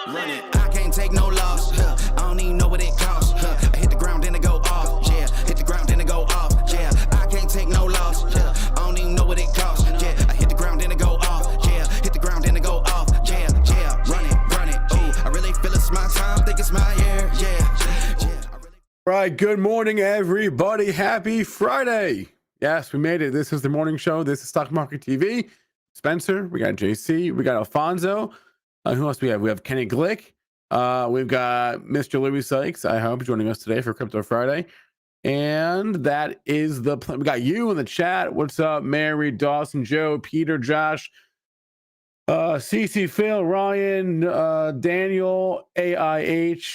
Run it. I can't take no loss. I don't even know what it costs. I hit the ground then it go off. Yeah, hit the ground then it go off. Yeah, I can't take no loss. I don't even know what it costs. Yeah, I hit the ground then it go off. Yeah, hit the ground then it go off. Yeah, run it. Ooh, I really feel it's my time. Think it's my year. Yeah. Right, good morning, everybody. Happy Friday. Yes, we made it. This is the morning show. This is Stock Market TV. Spencer, we got JC, we got Alfonso. Who else we have? We have Kenny Glick. We've got Mr. Louis Sykes, I hope, joining us today for Crypto Friday. And that is the plan. We got you in the chat. What's up, Mary, Dawson, Joe, Peter, Josh, CC, Phil, Ryan, Daniel, AIH,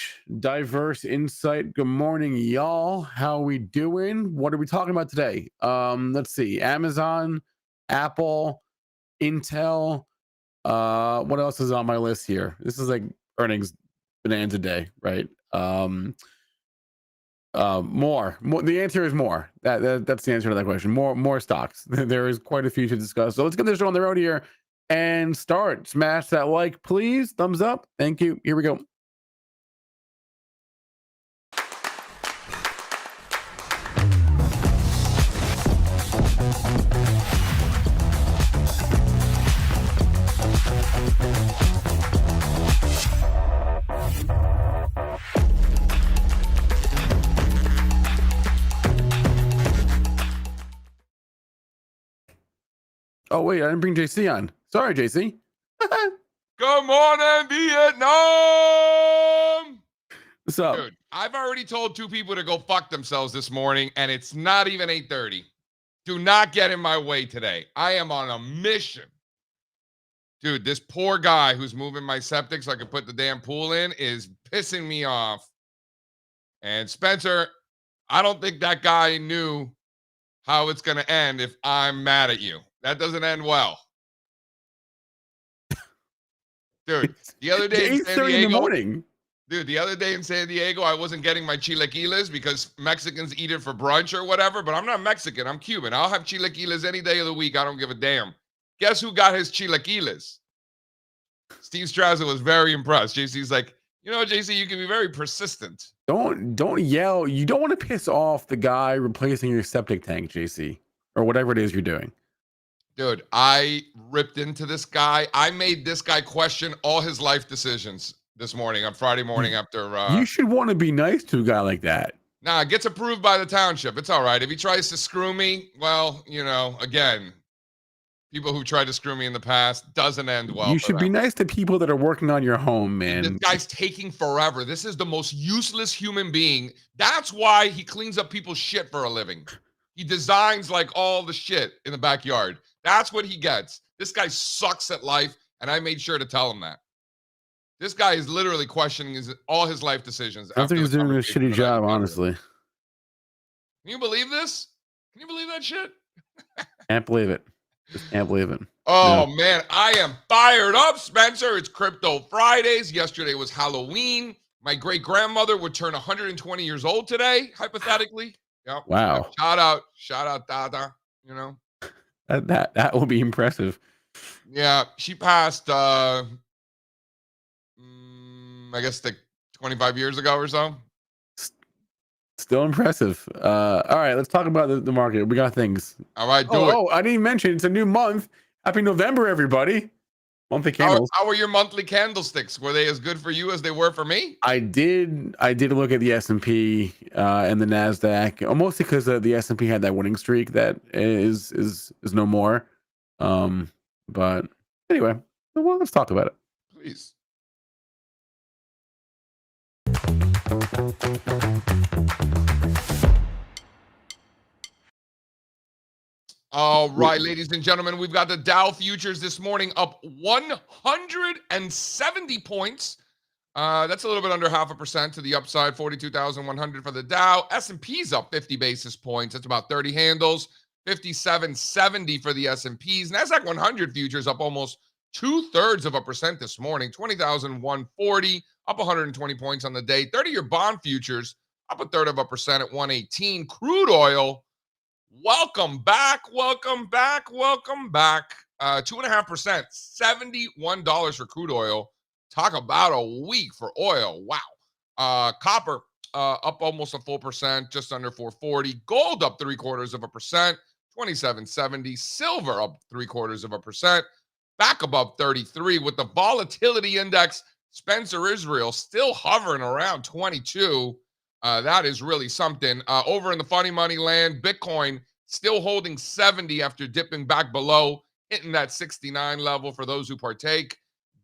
Diverse Insight. Good morning, y'all. How we doing? What are we talking about today? Let's see. Amazon, Apple, Intel. What else is on my list here? This is like earnings bonanza day, right? More. The answer is more. That's the answer to that question. More stocks. There is quite a few to discuss. So let's get this show on the road here and start. Smash that like, please. Thumbs up. Thank you. Here we go. Oh, wait, I didn't bring JC on. Sorry, JC. Good morning, Vietnam! What's up? Dude, I've already told two people to go fuck themselves this morning, and it's not even 8:30. Do not get in my way today. I am on a mission. Dude, this poor guy who's moving my septic so I can put the damn pool in is pissing me off. And Spencer, I don't think that guy knew how it's going to end if I'm mad at you. That doesn't end well. Dude, the other day in San Diego, in the morning. Dude, the other day in San Diego, I wasn't getting my chilaquiles because Mexicans eat it for brunch or whatever, but I'm not Mexican. I'm Cuban. I'll have chilaquiles any day of the week. I don't give a damn. Guess who got his chilaquiles? Steve Strazza was very impressed. JC's like, you know, JC, you can be very persistent. Don't yell. You don't want to piss off the guy replacing your septic tank, JC, or whatever it is you're doing. Dude, I ripped into this guy. I made this guy question all his life decisions this morning on Friday morning after. You should want to be nice to a guy like that. Nah, it gets approved by the township. It's all right. If he tries to screw me, well, you know, again, people who tried to screw me in the past doesn't end well. You should be nice to people that are working on your home, man. This guy's taking forever. This is the most useless human being. That's why he cleans up people's shit for a living. He designs like all the shit in the backyard. That's what he gets. This guy sucks at life, and I made sure to tell him that. This guy is literally questioning all his life decisions. I think he's doing a shitty job, honestly. Can you believe this? Can you believe that shit? Can't believe it. Just can't believe it. Oh, no. Man, I am fired up, Spencer. It's Crypto Fridays. Yesterday was Halloween. My great-grandmother would turn 120 years old today, hypothetically. Yep. Wow. Shout out, Dada, you know. That will be impressive. Yeah, she passed, I guess, like 25 years ago or so. Still impressive. All right, let's talk about the market. We got things. All right, do it. Oh, I didn't even mention it's a new month. Happy November, everybody. Monthly candles. How were your monthly candlesticks? Were they as good for you as they were for me? I did look at the S&P and the NASDAQ, mostly because the S&P had that winning streak that is no more. But anyway, well, let's talk about it. Please. All right, ladies and gentlemen, we've got the Dow futures this morning up 170 points. That's a little bit under 0.5% to the upside, 42,100 for the Dow. S&P's up 50 basis points. That's about 30 handles, 57.70 for the S&Ps. NASDAQ 100 futures up almost 0.2% this morning, 20,140, up 120 points on the day. 30-year bond futures up 0.33% at 118. Crude oil, welcome back. 2.5%, $71 for crude oil. Talk about a week for oil. Wow. Copper up almost a full percent, just under 440. Gold up 0.75%, 27.70. Silver up 0.75%, back above 33 with the volatility index. Spencer Israel still hovering around 22. That is really something. Over in the funny money land, Bitcoin still holding 70 after dipping back below, hitting that 69 level for those who partake.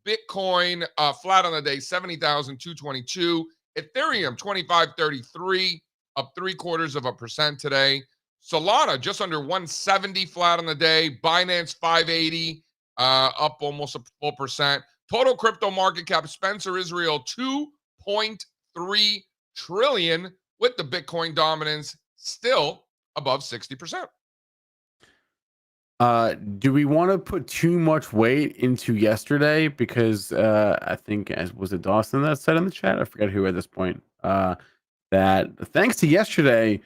Bitcoin flat on the day, 70,222. Ethereum 2533, up 0.75% today. Solana just under 170 flat on the day. Binance 580, up almost a full percent. Total crypto market cap, Spencer Israel 2.3 trillion, with the Bitcoin dominance still above 60%. Do we want to put too much weight into yesterday? Because I think, as was it Dawson that said in the chat? I forget who at this point. That thanks to yesterday,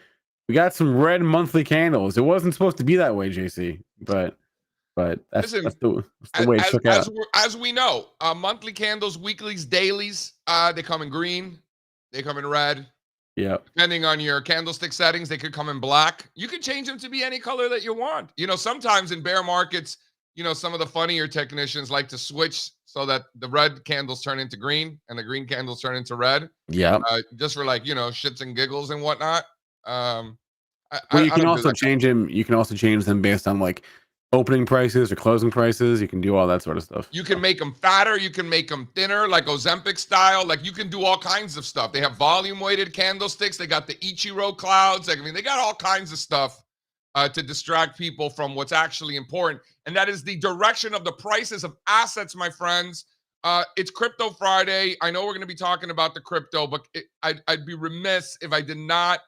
we got some red monthly candles. It wasn't supposed to be that way, JC, but that's, Listen, that's the way it shook out. As we know, monthly candles, weeklies, dailies, they come in green, they come in red. Yeah. Depending on your candlestick settings, they could come in black. You can change them to be any color that you want. Sometimes in bear markets, some of the funnier technicians like to switch so that the red candles turn into green and the green candles turn into red. Yeah. Just for shits and giggles and whatnot. Well, you can also change them. You can also change them based on like opening prices or closing prices. You can do all that sort of stuff. You can make them fatter. You can make them thinner, like Ozempic style. Like you can do all kinds of stuff. They have volume weighted candlesticks. They got the Ichiro clouds. They got all kinds of stuff to distract people from what's actually important. And that is the direction of the prices of assets, my friends. It's Crypto Friday. I know we're going to be talking about the crypto, but I'd be remiss if I did not.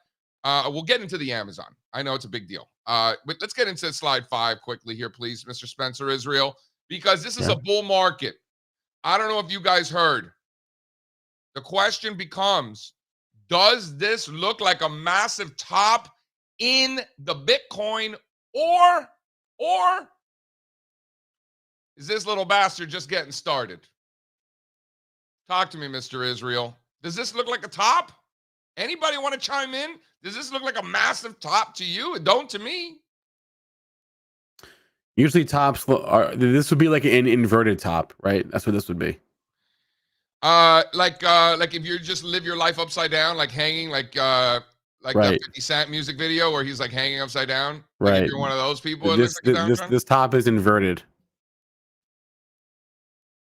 We'll get into the Amazon. I know it's a big deal. But let's get into slide 5 quickly here, please, Mr. Spencer Israel, because this is a bull market. I don't know if you guys heard. The question becomes, does this look like a massive top in the Bitcoin, or is this little bastard just getting started? Talk to me, Mr. Israel. Does this look like a top? Anybody want to chime in? Does this look like a massive top to you? It don't to me. Usually tops this would be like an inverted top, right? That's what this would be. Like if you just live your life upside down, like hanging, like that 50 Cent music video where he's like hanging upside down. Like right. If you're one of those people, this top is inverted.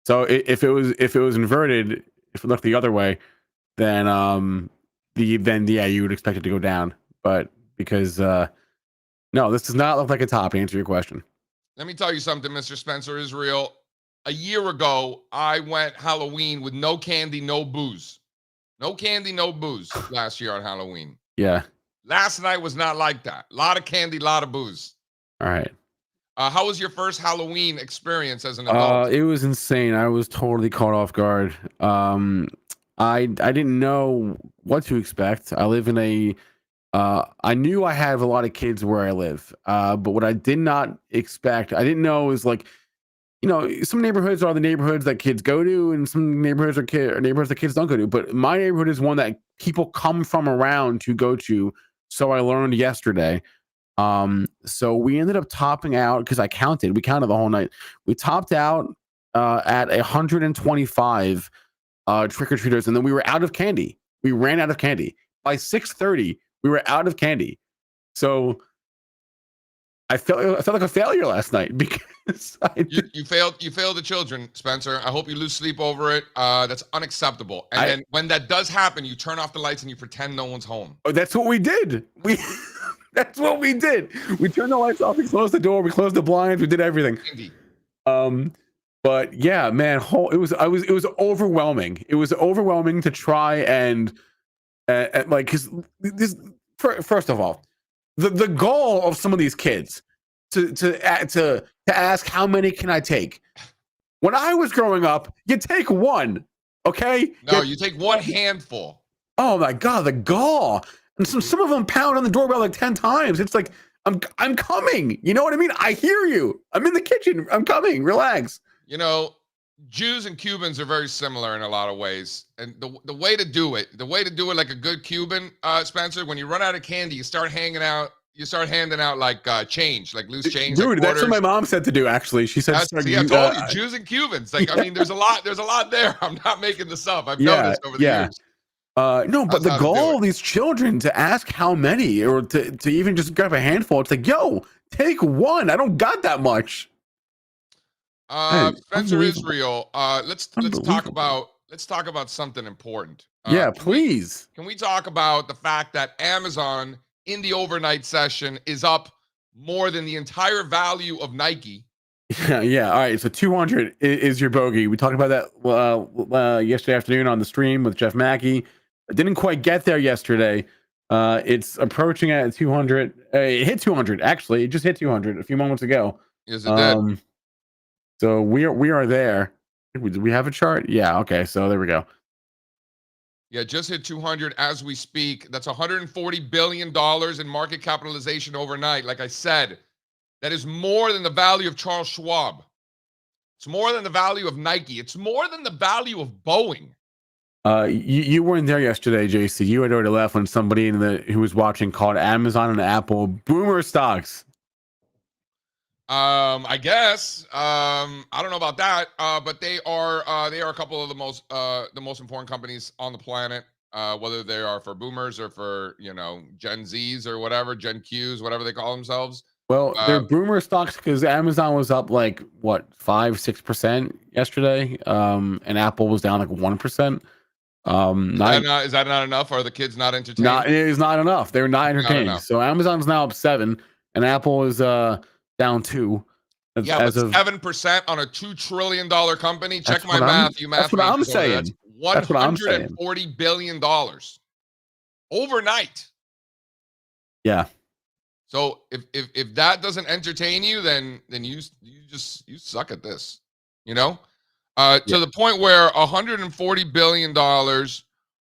So if it was inverted, if it looked the other way, then you would expect it to go down. But because no, this does not look like a top, to answer your question. Let me tell you something, Mr. Spencer Israel. A year ago, I went Halloween with no candy, no booze. No candy, no booze last year on Halloween. Yeah. Last night was not like that. A lot of candy, a lot of booze. All right. How was your first Halloween experience as an adult? It was insane. I was totally caught off guard. I didn't know what to expect. I live in I knew I have a lot of kids where I live. But what I did not expect, I didn't know is like, some neighborhoods are the neighborhoods that kids go to, and some neighborhoods are neighborhoods that kids don't go to. But my neighborhood is one that people come from around to go to. So I learned yesterday. So we ended up topping out because we counted the whole night. We topped out at 125 trick-or-treaters, and then we were out of candy. We ran out of candy. By 6:30, we were out of candy. So I felt like a failure last night because you failed the children, Spencer. I hope you lose sleep over it. That's unacceptable. And then when that does happen, you turn off the lights and you pretend no one's home. Oh, that's what we did. That's what we did. We turned the lights off, we closed the door, we closed the blinds, we did everything. But yeah, man, it was overwhelming. It was overwhelming to try and like, because this, first of all, the goal of some of these kids to ask how many can I take. When I was growing up, you take one, okay? No, you take one handful. Oh my God, the gall! And some of them pound on the doorbell like 10 times. It's like, I'm coming. You know what I mean? I hear you. I'm in the kitchen. I'm coming. Relax. Jews and Cubans are very similar in a lot of ways, and the way to do it, like a good Cuban, Spencer, when you run out of candy, you start handing out like change, like loose change, like Dude, that's what my quarters. mom said to do. Actually, she said, See, I told you, Jews and Cubans. Like, I mean, there's a lot there. I'm not making this up. I've yeah, noticed over the yeah. years. No, but That's the how to do goal it. of these children to ask how many, or to even just grab a handful, it's like, yo, take one. I don't got that much. That is Spencer unbelievable. Israel. Let's talk Unbelievable. about something important. Yeah, please. Can we talk about the fact that Amazon in the overnight session is up more than the entire value of Nike? Yeah, yeah. All right. So 200 is your bogey. We talked about that yesterday afternoon on the stream with Jeff Mackey. It didn't quite get there yesterday. It's approaching at 200. It hit 200 actually. It just hit 200 a few moments ago. Yes, it did. So we are there. Do we have a chart? Yeah. Okay. So there we go. Yeah, just hit 200 as we speak. That's $140 billion in market capitalization overnight. Like I said, that is more than the value of Charles Schwab. It's more than the value of Nike. It's more than the value of Boeing. You weren't there yesterday, JC. You had already left when somebody who was watching called Amazon and Apple boomer stocks. I guess. I don't know about that. But they are a couple of the most important companies on the planet. Whether they are for boomers or for, Gen Zs or whatever, Gen Qs, whatever they call themselves. Well, they're boomer stocks because Amazon was up like what 5-6% yesterday, and Apple was down like 1%. Is that not enough? Are the kids not entertained? It is not enough. They're not entertained. So Amazon's now up 7, and Apple is down 2. Yeah, but 7% on a $2 trillion company. Check my math. That's what I'm saying. That's $140 billion overnight. Yeah. So if that doesn't entertain you, then you suck at this, to the point where $140 billion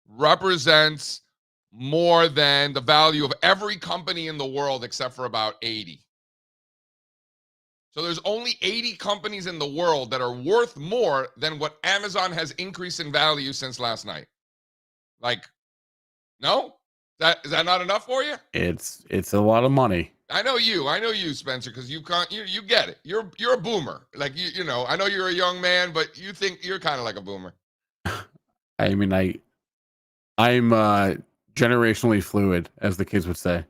represents more than the value of every company in the world except for about 80. So there's only 80 companies in the world that are worth more than what Amazon has increased in value since last night. Like, no? Is that not enough for you? It's a lot of money. I know you, Spencer, because you get it. You're a boomer. Like I know you're a young man, but you think you're kind of like a boomer. I mean, I'm generationally fluid, as the kids would say.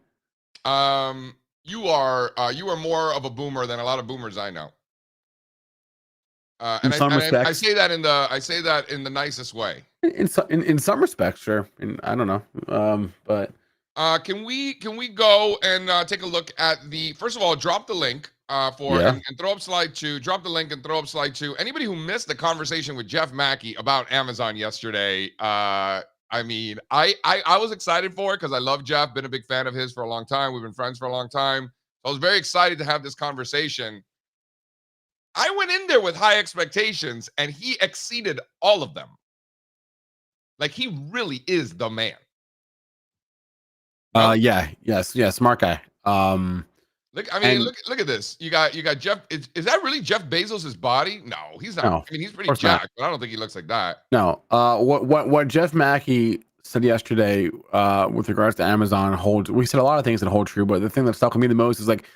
You are more of a boomer than a lot of boomers I know. And I say that in the nicest way. In some respects, sure. I don't know. But can we go and take a look at first of all, drop the link and throw up slide 2. Drop the link and throw up slide 2. Anybody who missed the conversation with Jeff Mackey about Amazon yesterday, I mean, I was excited for it because I love Jeff, been a big fan of his for a long time. We've been friends for a long time. So I was very excited to have this conversation. I went in there with high expectations and he exceeded all of them. Like, he really is the man. Yeah, smart guy. Look at this. You got Jeff. Is that really Jeff Bezos's body? No, he's not. No, I mean, he's pretty jacked, but I don't think he looks like that. No. What Jeff Mackey said yesterday with regards to Amazon holds. We said a lot of things that hold true, but the thing that stuck with me the most is like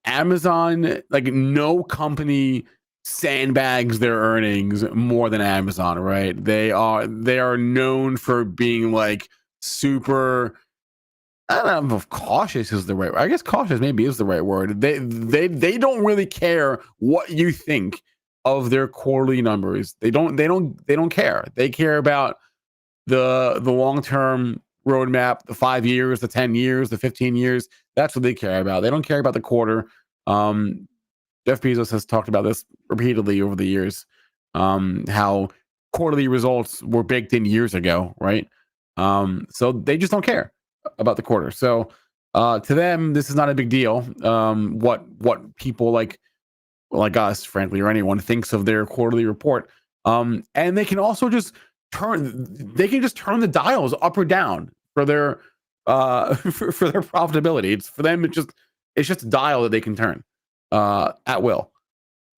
Amazon. Like, no company sandbags their earnings more than Amazon, right? They are known for being like super. I don't know if cautious is the right word. I guess cautious maybe is the right word. They don't really care what you think of their quarterly numbers. They don't care. They care about the long-term roadmap, the 5 years, the 10 years, the 15 years. That's what they care about. They don't care about the quarter. Jeff Bezos has talked about this repeatedly over the years. How quarterly results were baked in years ago, right? So they just don't care about the quarter. So to them, this is not a big deal. What people like us, frankly, or anyone thinks of their quarterly report. And they can also just turn the dials up or down for their for their profitability. It's for them. It's just a dial that they can turn at will.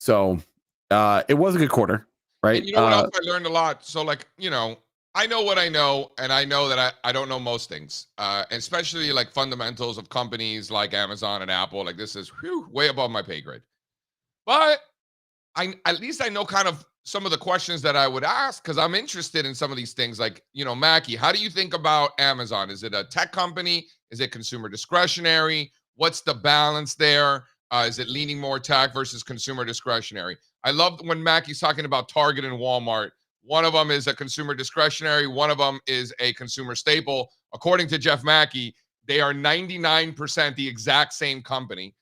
So it was a good quarter. right? And you know what else I learned a lot? So like, I know what I know, and I know that I don't know most things, especially like fundamentals of companies like Amazon and Apple. Like this is way above my pay grade. But at least I know kind of some of the questions that I would ask because I'm interested in some of these things. Like, Mackey, how do you think about Amazon? Is it a tech company? Is it consumer discretionary? What's the balance there? Is it leaning more tech versus consumer discretionary? I love when Mackey's talking about Target and Walmart. One of them is a consumer discretionary. One of them is a consumer staple. According to Jeff Mackey, they are 99% the exact same company.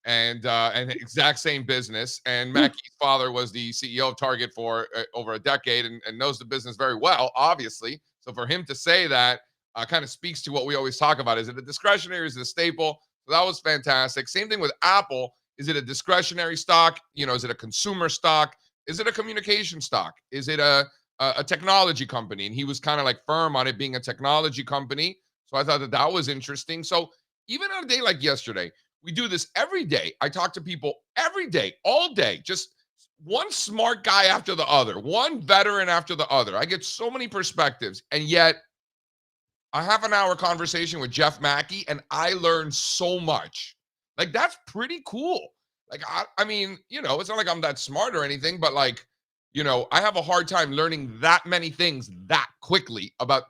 And exact same business. And Mackey's father was the CEO of Target for over a decade and knows the business very well, obviously. So for him to say that kind of speaks to what we always talk about. Is it a discretionary? Is it a staple? So that was fantastic. Same thing with Apple. Is it a discretionary stock? Is it a consumer stock? Is it a communication stock? Is it a technology company? And he was kind of like firm on it being a technology company. So I thought that was interesting. So even on a day like yesterday, we do this every day. I talk to people every day, all day, just one smart guy after the other, one veteran after the other. I get so many perspectives. And yet, a half an hour conversation with Jeff Mackey, and I learned so much. Like, that's pretty cool. Like, I mean, it's not like I'm that smart or anything, but like, I have a hard time learning that many things that quickly about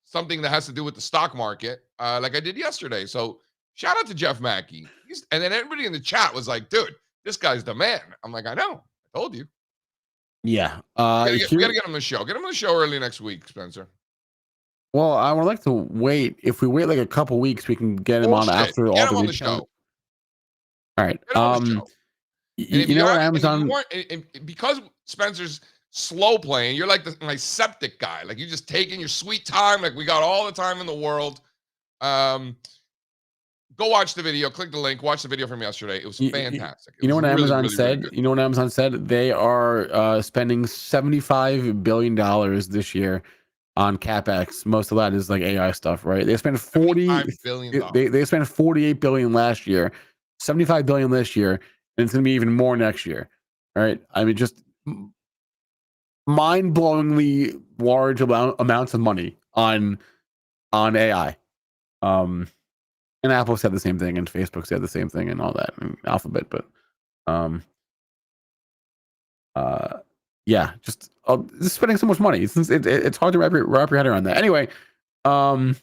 something that has to do with the stock market, like I did yesterday. So shout out to Jeff Mackey. And then everybody in the chat was like, dude, this guy's the man. I'm like, I know. I told you. Yeah. We gotta get him on the show. Get him on the show early next week, Spencer. Well, I would like to wait. If we wait like a couple weeks, we can get him on after all get the him on the weekend. show. All right. Get him on the show. You know what, Amazon? Because Spencer's slow playing, you're like my septic guy. Like you're just taking your sweet time. Like we got all the time in the world. Go watch the video. Click the link. Watch the video from yesterday. It was fantastic. You know what Amazon said? You know what Amazon said? They are spending $75 billion this year on CapEx. Most of that is like AI stuff, right? They spent $40 billion. They spent $48 billion last year, $75 billion this year, and it's going to be even more next year. All right. I mean, just mind-blowingly large amounts of money on AI. And Apple said the same thing, and Facebook said the same thing, and all that, and Alphabet. But, yeah, just spending so much money. It's hard to wrap your head around that. Anyway, can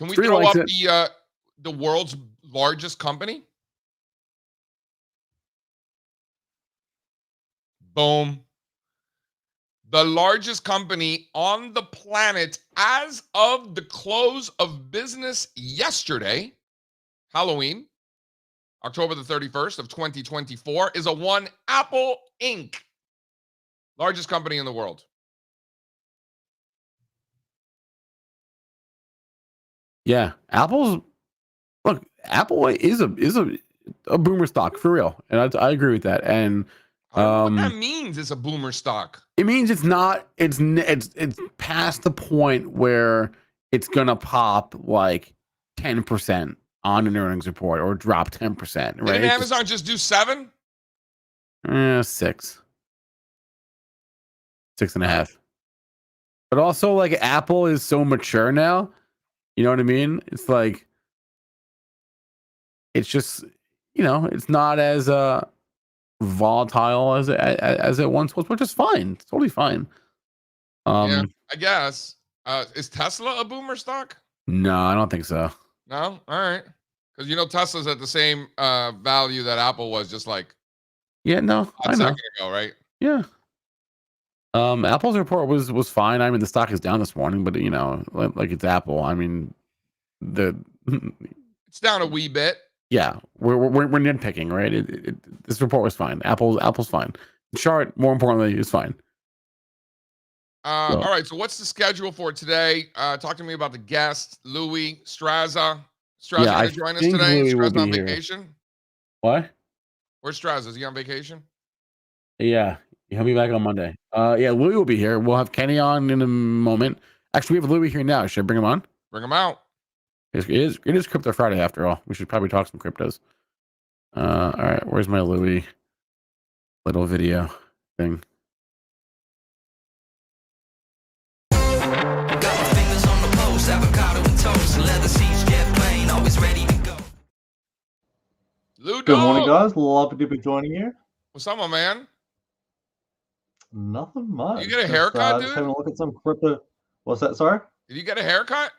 we throw up the world's largest company? Boom. The largest company on the planet as of the close of business yesterday, Halloween, October the 31st of 2024, is a Apple Inc. Largest company in the world. Yeah, Apple is a boomer stock for real, and I agree with that. And I don't know what that means. It's a boomer stock. It means it's not. It's past the point where it's gonna pop like 10% on an earnings report or drop 10%. Right? Didn't Amazon just do 7? 6, 6.5. But also, like, Apple is so mature now. You know what I mean? It's like, it's just, it's not as volatile as it once was, which is fine. It's totally fine. Yeah, I guess. Is Tesla a boomer stock? No, I don't think so. No? All right. Because Tesla's at the same value that Apple was just like a second ago, right? Yeah. Apple's report was fine. I mean, the stock is down this morning, but like it's Apple. I mean, it's down a wee bit. Yeah, we're nitpicking, right? This report was fine. Apple's fine. The chart, more importantly, is fine. All right. So what's the schedule for today? Talk to me about the guest, Louis Strazza. Strazza going to join us today? Is Strazza on vacation? What? Where's Strazza? Is he on vacation? Yeah, he'll be back on Monday. Yeah, Louis will be here. We'll have Kenny on in a moment. Actually, we have Louis here now. Should I bring him on? Bring him out. It is Crypto Friday after all. We should probably talk some cryptos. All right, where's my Louis little video thing? Good morning, Ludo, guys. Lovely to be joining you. what's up, my man? Nothing much. You get a haircut, Just dude? having a look at some crypto. What's that? Sorry. Did you get a haircut?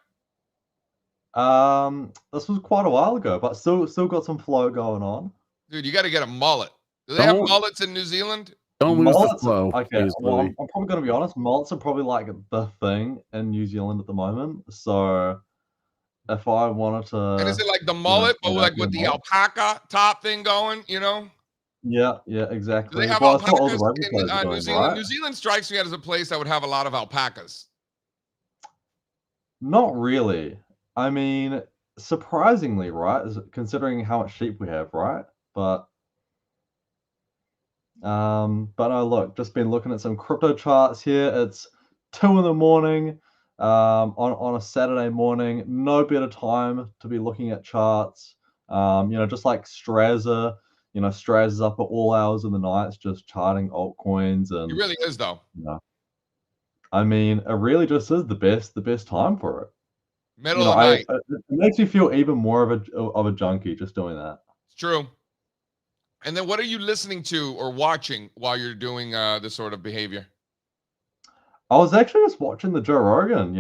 This was quite a while ago, but still got some flow going on. Dude, you got to get a mullet. Do they have Don't mullets in New Zealand? don't lose the Mullets. flow. Okay, well, Basically. I'm probably gonna be honest. Mullets are probably like the thing in New Zealand at the moment. So if I wanted to, And is it like the you know, mullet, but go like back to with a the mullet- alpaca top thing going, you know? yeah, Do exactly. they have Well, that's what all the alpacas rugby in players are New doing, Zealand? right? New Zealand strikes me as a place that would have a lot of alpacas. Not really. I mean, surprisingly, right? Considering how much sheep we have, right? But no, look, just been looking at some crypto charts here. It's 2 in the morning, on a Saturday morning. No better time to be looking at charts. Just like Strazza, Strazza's up at all hours of the nights, just charting altcoins, It and really is, though. you know, I mean, it really just is the best time for it. Middle of the night. It makes me feel even more of a junkie just doing that. It's true. And then what are you listening to or watching while you're doing this sort of behavior? I was actually just watching the Joe Rogan,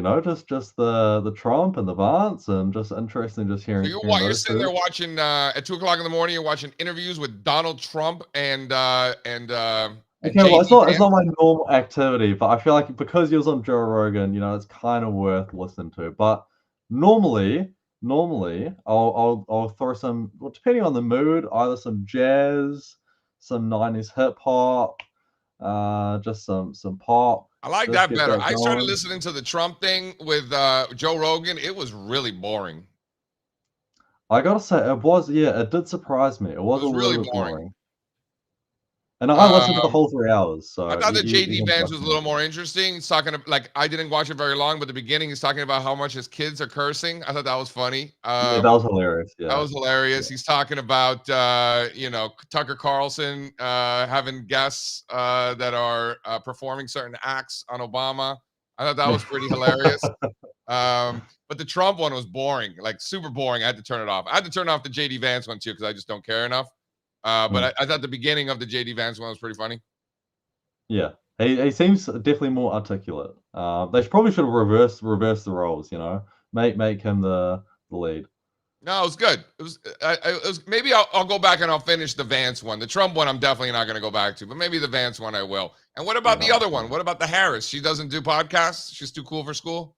just the Trump and the Vance, and just interesting just So hearing you're those sitting there two. watching at 2 o'clock in the morning. You're watching interviews with Donald Trump and Okay, well, it's JD not Vance. my normal activity, but I feel like because he was on Joe Rogan, it's kind of worth listening to. But normally, I'll throw some, well, depending on the mood, either some jazz, some 90s hip hop, just some pop. I like Just that get better. that I started going. listening to the Trump thing with Joe Rogan. It was really boring. I gotta say, it did surprise me. It was It a was really little bit boring. boring. And I listened to the Um, whole 3 hours, so I thought that JD even Vance trust was a me. little more interesting. He's talking like I didn't watch it very long, but the beginning he's talking about how much his kids are cursing. I thought that was funny. Yeah, that was hilarious. That Yeah. was hilarious. He's talking about Tucker Carlson having guests that are performing certain acts on Obama. I thought that was pretty hilarious. But the Trump one was boring, like super boring. I had to turn it off. I had to turn off the JD Vance one too because I just don't care enough. But I thought the beginning of the JD Vance one was pretty funny. Yeah. He seems definitely more articulate. They probably should have reversed the roles, Make him the lead. No, it was good. It was maybe I'll go back and I'll finish the Vance one. The Trump one I'm definitely not going to go back to, but maybe the Vance one I will. And what about the other one? What about the Harris? She doesn't do podcasts. She's too cool for school.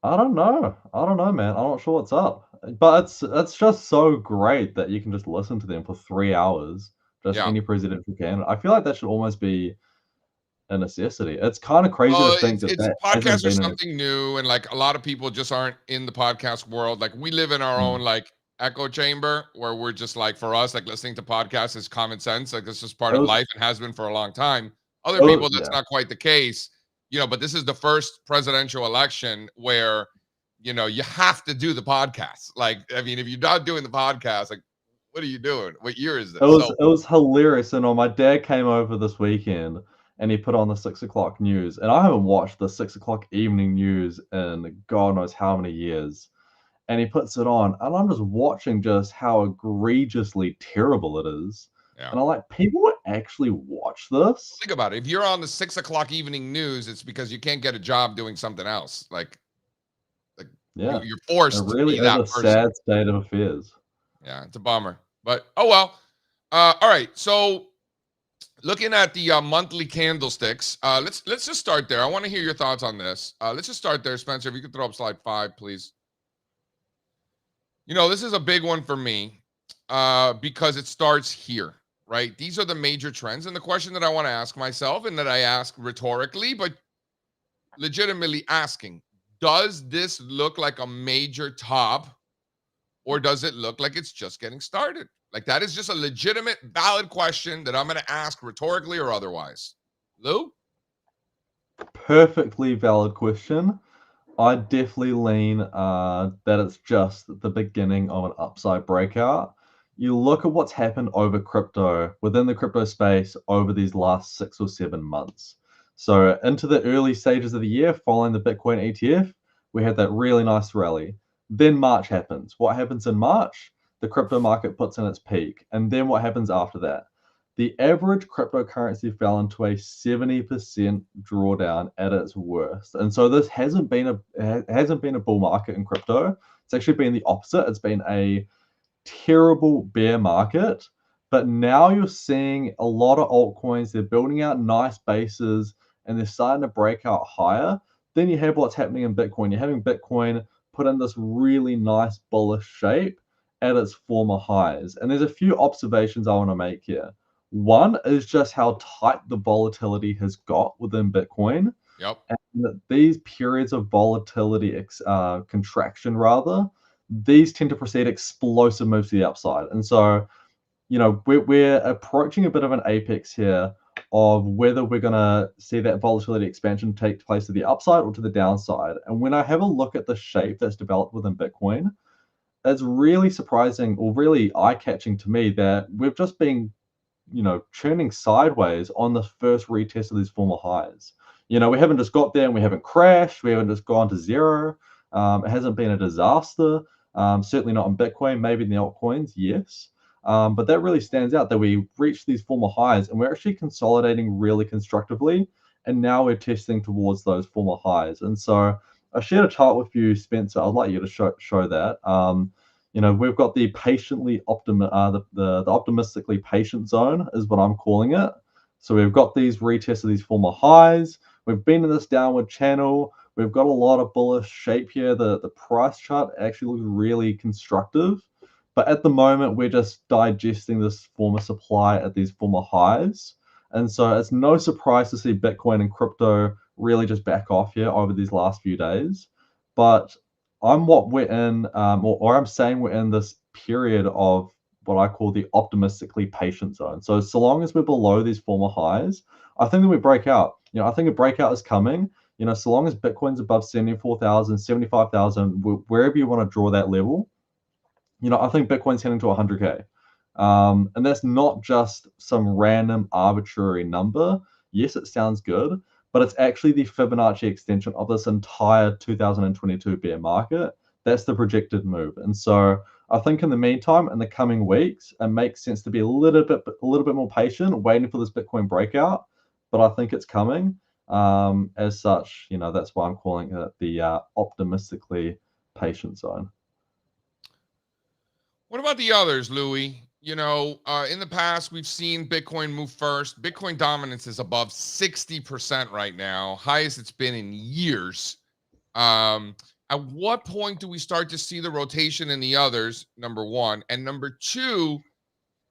I don't know, man. I'm not sure what's up, but it's just so great that you can just listen to them for 3 hours. Just Yeah. any presidential candidate. I feel like that should almost be a necessity. It's kind of crazy to think that hasn't podcasts are been something new, and like a lot of people just aren't in the podcast world. Like we live in our own like echo chamber where we're just like, for us, like listening to podcasts is common sense. Like this is part of life and has been for a long time. Other people, that's not quite the case, but this is the first presidential election where you have to do the podcast. Like, I mean, if you're not doing the podcast, like what are you doing? What year is this? It was hilarious. And my dad came over this weekend and he put on the 6 o'clock news. And I haven't watched the 6 o'clock evening news in God knows how many years. And he puts it on, and I'm just watching just how egregiously terrible it is. Yeah. And I'm like, people would actually watch this? Think about it. If you're on the 6 o'clock evening news, it's because you can't get a job doing something else. Like yeah, you're forced it really to be that is a sad state of affairs. Yeah, it's a bummer. But oh well. All right. So looking at the monthly candlesticks, let's just start there. I want to hear your thoughts on this. Let's just start there, Spencer. If you could throw up slide 5, please. This is a big one for me because it starts here, right? These are the major trends. And the question that I want to ask myself, and that I ask rhetorically, but legitimately asking, does this look like a major top, or does it look like it's just getting started? Like that is just a legitimate, valid question that I'm going to ask rhetorically or otherwise. Lou? Perfectly valid question. I definitely lean that it's just the beginning of an upside breakout. You look at what's happened within the crypto space over these last 6 or 7 months. So into the early stages of the year, following the Bitcoin ETF, we had that really nice rally. Then March happens. What happens in March? the crypto market puts in its peak. And then what happens after that? The average cryptocurrency fell into a 70% drawdown at its worst. And so this hasn't been a bull market in crypto. It's actually been the opposite. It's been a terrible bear market. But now you're seeing a lot of altcoins, they're building out nice bases and they're starting to break out higher. Then you have what's happening in Bitcoin. You're having Bitcoin put in this really nice bullish shape at its former highs. And there's a few observations I want to make here. One is just how tight the volatility has got within Bitcoin. Yep. And these periods of volatility, contraction rather, these tend to precede explosive moves to the upside. And so, we're approaching a bit of an apex here of whether we're going to see that volatility expansion take place to the upside or to the downside. And when I have a look at the shape that's developed within Bitcoin, it's really surprising or really eye-catching to me that we've just been, churning sideways on the first retest of these former highs. We haven't just got there and we haven't crashed. We haven't just gone to zero. It hasn't been a disaster. Certainly not in Bitcoin, maybe in the altcoins, yes. But that really stands out that we reached these former highs and we're actually consolidating really constructively. And now we're testing towards those former highs. And so I shared a chart with you, Spencer. I'd like you to show that. We've got the the optimistically patient zone is what I'm calling it. So we've got these retests of these former highs. We've been in this downward channel. We've got a lot of bullish shape here. The price chart actually looks really constructive. But at the moment, we're just digesting this former supply at these former highs. And so it's no surprise to see Bitcoin and crypto really just back off here over these last few days. But I'm saying we're in this period of what I call the optimistically patient zone. So long as we're below these former highs, I think that we break out. I think a breakout is coming. So long as Bitcoin's above 74,000, 75,000, wherever you want to draw that level, I think Bitcoin's heading to 100K. And that's not just some random arbitrary number. Yes, it sounds good, but it's actually the Fibonacci extension of this entire 2022 bear market. That's the projected move. And so I think in the meantime, in the coming weeks, it makes sense to be a little bit more patient, waiting for this Bitcoin breakout. But I think it's coming. As such, that's why I'm calling it the optimistically patient zone. What about the others, Louis? In the past, we've seen Bitcoin move first. Bitcoin dominance is above 60% right now, highest it's been in years. At what point do we start to see the rotation in the others, number one? And number two,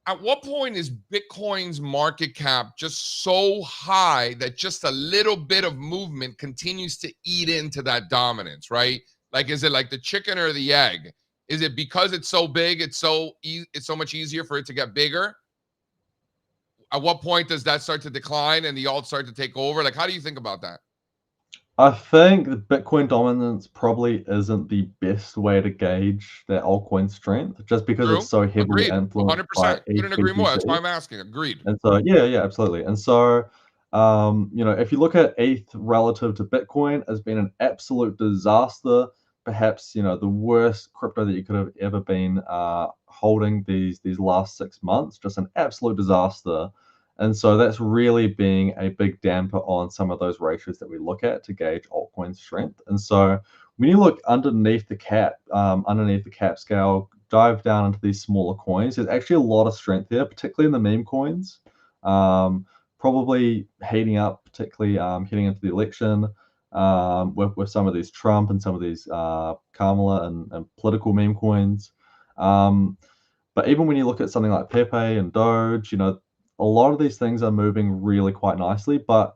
at what point is Bitcoin's market cap just so high that just a little bit of movement continues to eat into that dominance, right? Like, is it like the chicken or the egg? Is it because it's so big, it's so much easier for it to get bigger? At what point does that start to decline and the alts start to take over? Like, how do you think about that? I think the Bitcoin dominance probably isn't the best way to gauge that altcoin strength, just because True. it's so heavily Agreed. influenced by 100%. Couldn't agree more. That's why I'm ETH. asking. Agreed. And so, yeah, absolutely. And so, if you look at ETH relative to Bitcoin, has been an absolute disaster. Perhaps, the worst crypto that you could have ever been holding these last 6 months, just an absolute disaster. And so that's really being a big damper on some of those ratios that we look at to gauge altcoin strength. And so when you look underneath the cap scale, dive down into these smaller coins, there's actually a lot of strength here, particularly in the meme coins. Probably heating up, particularly heading into the election with some of these Trump and some of these Kamala and political meme coins. But even when you look at something like Pepe and Doge, a lot of these things are moving really quite nicely. But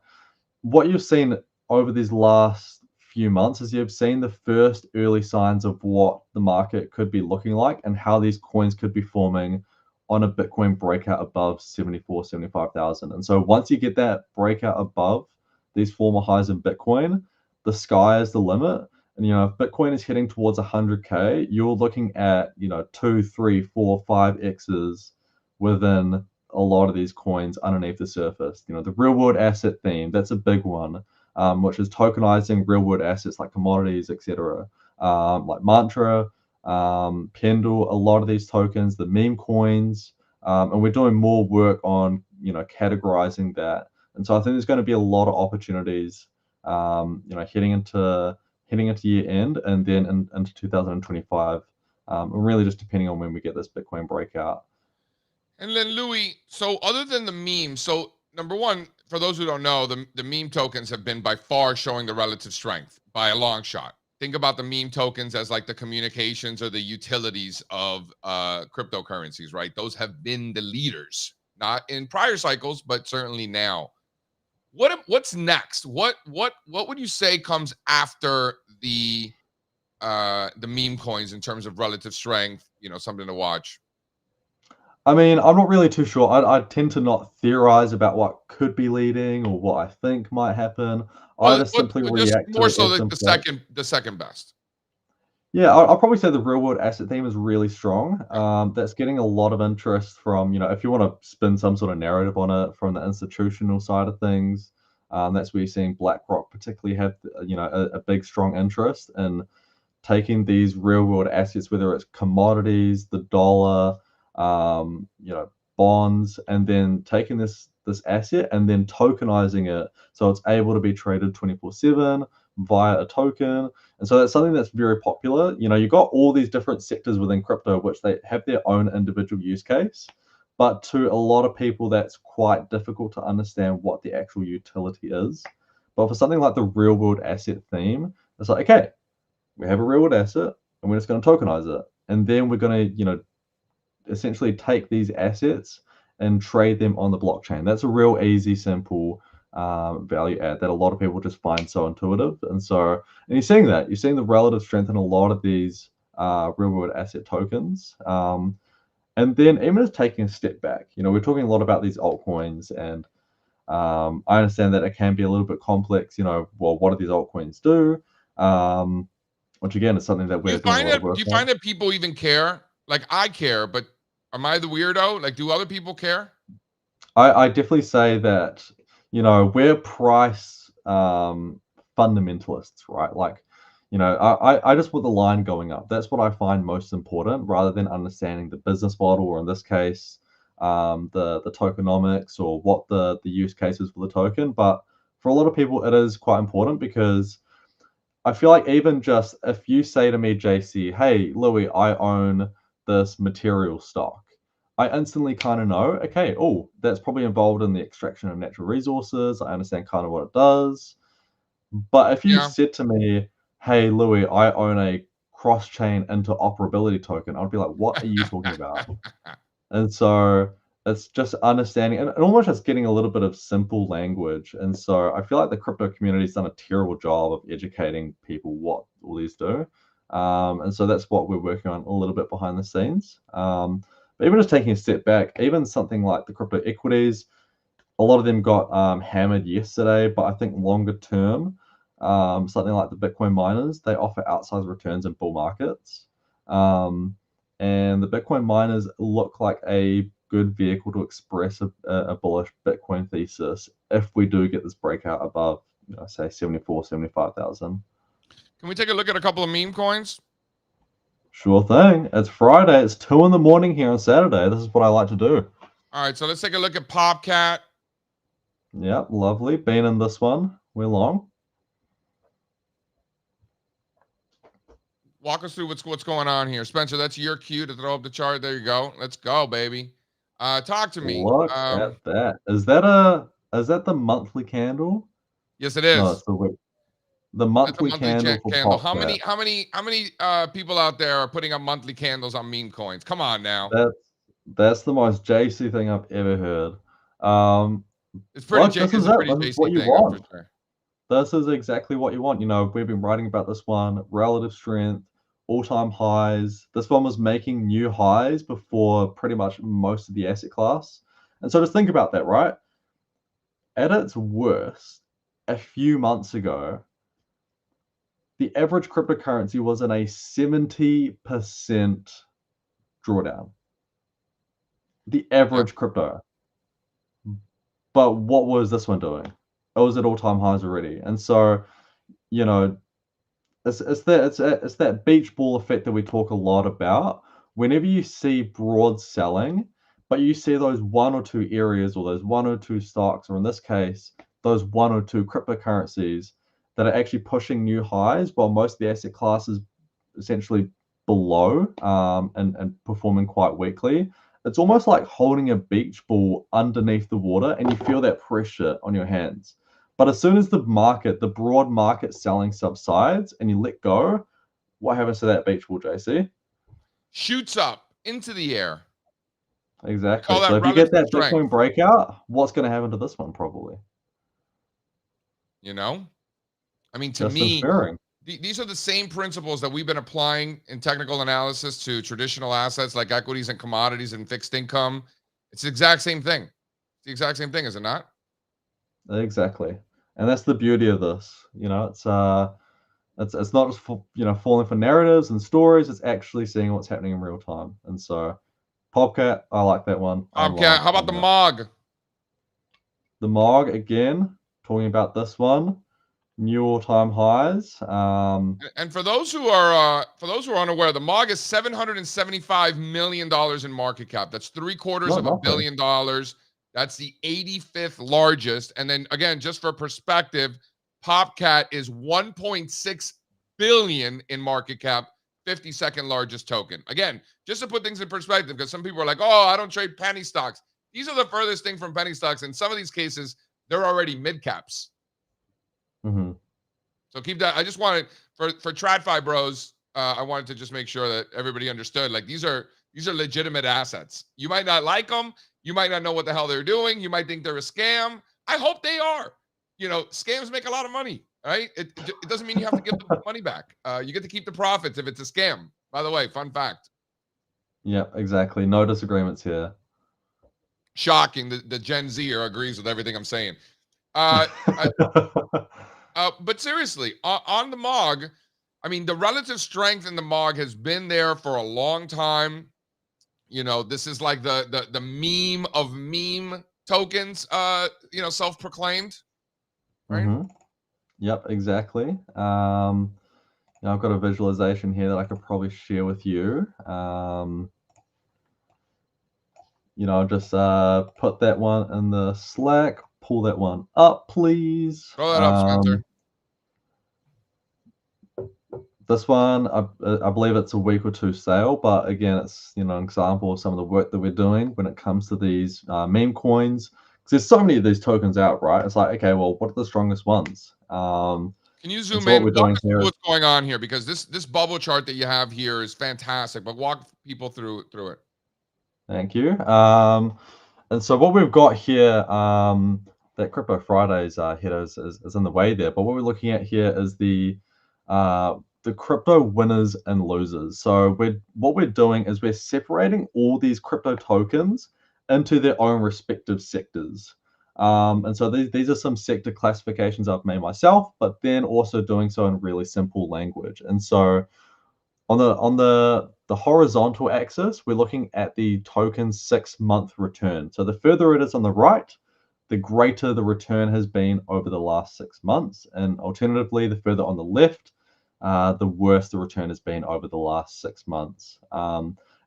what you've seen over these last few months is you've seen the first early signs of what the market could be looking like and how these coins could be forming on a Bitcoin breakout above 75,000. And so once you get that breakout above these former highs in Bitcoin, the sky is the limit. And, if Bitcoin is heading towards 100K, you're looking at, 2, 3, 4, 5Xs within a lot of these coins underneath the surface. The real world asset theme, that's a big one, which is tokenizing real world assets like commodities, etc. Like Mantra, Pendle, a lot of these tokens, the meme coins, and we're doing more work on categorizing that. And so I think there's going to be a lot of opportunities, heading into year end and then into 2025. And really just depending on when we get this Bitcoin breakout. And then Louis, so other than the memes, so number one, for those who don't know, the meme tokens have been by far showing the relative strength by a long shot. Think about the meme tokens as like the communications or the utilities of cryptocurrencies, right? Those have been the leaders, not in prior cycles, but certainly now. What's next? What would you say comes after the meme coins in terms of relative strength? Something to watch. I mean, I'm not really too sure. I tend to not theorize about what could be leading or what I think might happen. I Well, just simply just react to more so ebbs the, and the flows. second best. Yeah, I'll probably say the real world asset theme is really strong. Yeah. That's getting a lot of interest from, if you want to spin some sort of narrative on it from the institutional side of things, that's where you're seeing BlackRock particularly have, a big, strong interest in taking these real world assets, whether it's commodities, the dollar, bonds, and then taking this asset and then tokenizing it so it's able to be traded 24/7 via a token. And so that's something that's very popular. You've got all these different sectors within crypto which they have their own individual use case, but to a lot of people that's quite difficult to understand what the actual utility is. But for something like the real world asset theme, it's like, okay, we have a real world asset and we're just going to tokenize it, and then we're going to essentially take these assets and trade them on the blockchain. That's a real easy, simple value add that a lot of people just find so intuitive. And you're seeing the relative strength in a lot of these real world asset tokens. And then even just taking a step back, we're talking a lot about these altcoins, and I understand that it can be a little bit complex. Well, what do these altcoins do? Which again is something that we're doing a lot of work Do you on. find that people even care? Like, I care, but am I the weirdo? Like, do other people care? I definitely say that, we're price fundamentalists, right? Like, I just want the line going up. That's what I find most important, rather than understanding the business model, or in this case, the tokenomics, or what the use case is for the token. But for a lot of people, it is quite important, because I feel like even just if you say to me, JC, hey, Louis, I own this material stock, I instantly kind of know, okay, oh, that's probably involved in the extraction of natural resources. I understand kind of what it does. But if you Yeah. said to me, hey, Louis, I own a cross-chain interoperability token, I'd be like, what are you talking about? And so it's just understanding, and almost just getting a little bit of simple language. And so I feel like the crypto community's done a terrible job of educating people what all these do. And so that's what we're working on a little bit behind the scenes. But even just taking a step back, even something like the crypto equities, a lot of them got hammered yesterday, but I think longer term, something like the Bitcoin miners, they offer outsized returns in bull markets. And the Bitcoin miners look like a good vehicle to express a bullish Bitcoin thesis if we do get this breakout above, say 74, 75,000. Can we take a look at a couple of meme coins? Sure thing. It's Friday. It's 2 a.m. here on Saturday. This is what I like to do. All right, so let's take a look at Popcat. Yep, lovely. Been in this one. We're long. Walk us through what's going on here, Spencer. That's your cue to throw up the chart. There you go. Let's go, baby. Talk to me. Look at that. Is that the monthly candle? Yes, it No, is. it's the That's a monthly monthly candle for candle. Popcat. How many people out there are putting up monthly candles on meme coins? Come on now. That's the most JC thing I've ever heard. It's pretty Look, this it's is a it. pretty This is JC what you thing, that's for want. sure. This is exactly what you want. We've been writing about this one, relative strength, all-time highs. This one was making new highs before pretty much most of the asset class. And so just think about that, right? At its worst, a few months ago, the average cryptocurrency was in a 70% drawdown. The average crypto. But what was this one doing? It was at all-time highs already. And so, you know, it's that beach ball effect that we talk a lot about. Whenever you see broad selling, but you see those one or two areas or those one or two stocks, or in this case, those one or two cryptocurrencies that are actually pushing new highs, while most of the asset classes essentially below and performing quite weakly. It's almost like holding a beach ball underneath the water, and you feel that pressure on your hands. But as soon as the broad market selling subsides and you let go, what happens to that beach ball, JC? Shoots up into the air. Exactly. Call So that if you get relative that strength. Bitcoin breakout, what's going to happen to this one? Probably You know, I mean, to just me, inferring. these are the same principles that we've been applying in technical analysis to traditional assets like equities and commodities and fixed income. It's the exact same thing. It's the exact same thing, is it not? Exactly. And that's the beauty of this. It's not just falling for narratives and stories. It's actually seeing what's happening in real time. And so, Popcat, I like that one. I'm Popcat, long how about on the that. MOG? The MOG again, talking about this one, new all-time highs. And for those who are unaware, the MOG is $775 million in market cap. That's Not $750 nothing. million. That's the 85th largest. And then again, just for perspective, Popcat is 1.6 billion in market cap, 52nd largest token. Again, just to put things in perspective, because some people are like, "Oh, I don't trade penny stocks." These are the furthest thing from penny stocks. In some of these cases, they're already mid caps. Mm-hmm. So keep that. I just wanted for TradFi bros. I wanted to just make sure that everybody understood. Like these are legitimate assets. You might not like them. You might not know what the hell they're doing. You might think they're a scam. I hope they are. You know, scams make a lot of money, right? It doesn't mean you have to give the money back. You get to keep the profits if it's a scam. By the way, fun fact. Yep, exactly. No disagreements here. Shocking. The Gen Zer agrees with everything I'm saying. Uh, but seriously, on the MOG, I mean, the relative strength in the MOG has been there for a long time. You know, this is like the meme of meme tokens, self-proclaimed, right? Mm-hmm. Yep, exactly. I've got a visualization here that I could probably share with you. I'll just put that one in the Slack. Pull that one up, please. Throw that up, Spencer. This one, I believe it's a week or two sale, but again, it's an example of some of the work that we're doing when it comes to these meme coins. Because there's so many of these tokens out, right? It's like, okay, well, what are the strongest ones? Can you zoom so what in? we're Walk doing us through here is, what's going on here, because this bubble chart that you have here is fantastic. But walk people through it. thank you. And so what we've got here, that Crypto Fridays header is in the way there. But what we're looking at here is the crypto winners and losers. So what we're doing is we're separating all these crypto tokens into their own respective sectors. And so these are some sector classifications I've made myself, but then also doing so in really simple language. And so on the horizontal axis, we're looking at the token's 6-month return. So the further it is on the right, the greater the return has been over the last 6 months. And alternatively, the further on the left, the worse the return has been over the last 6 months.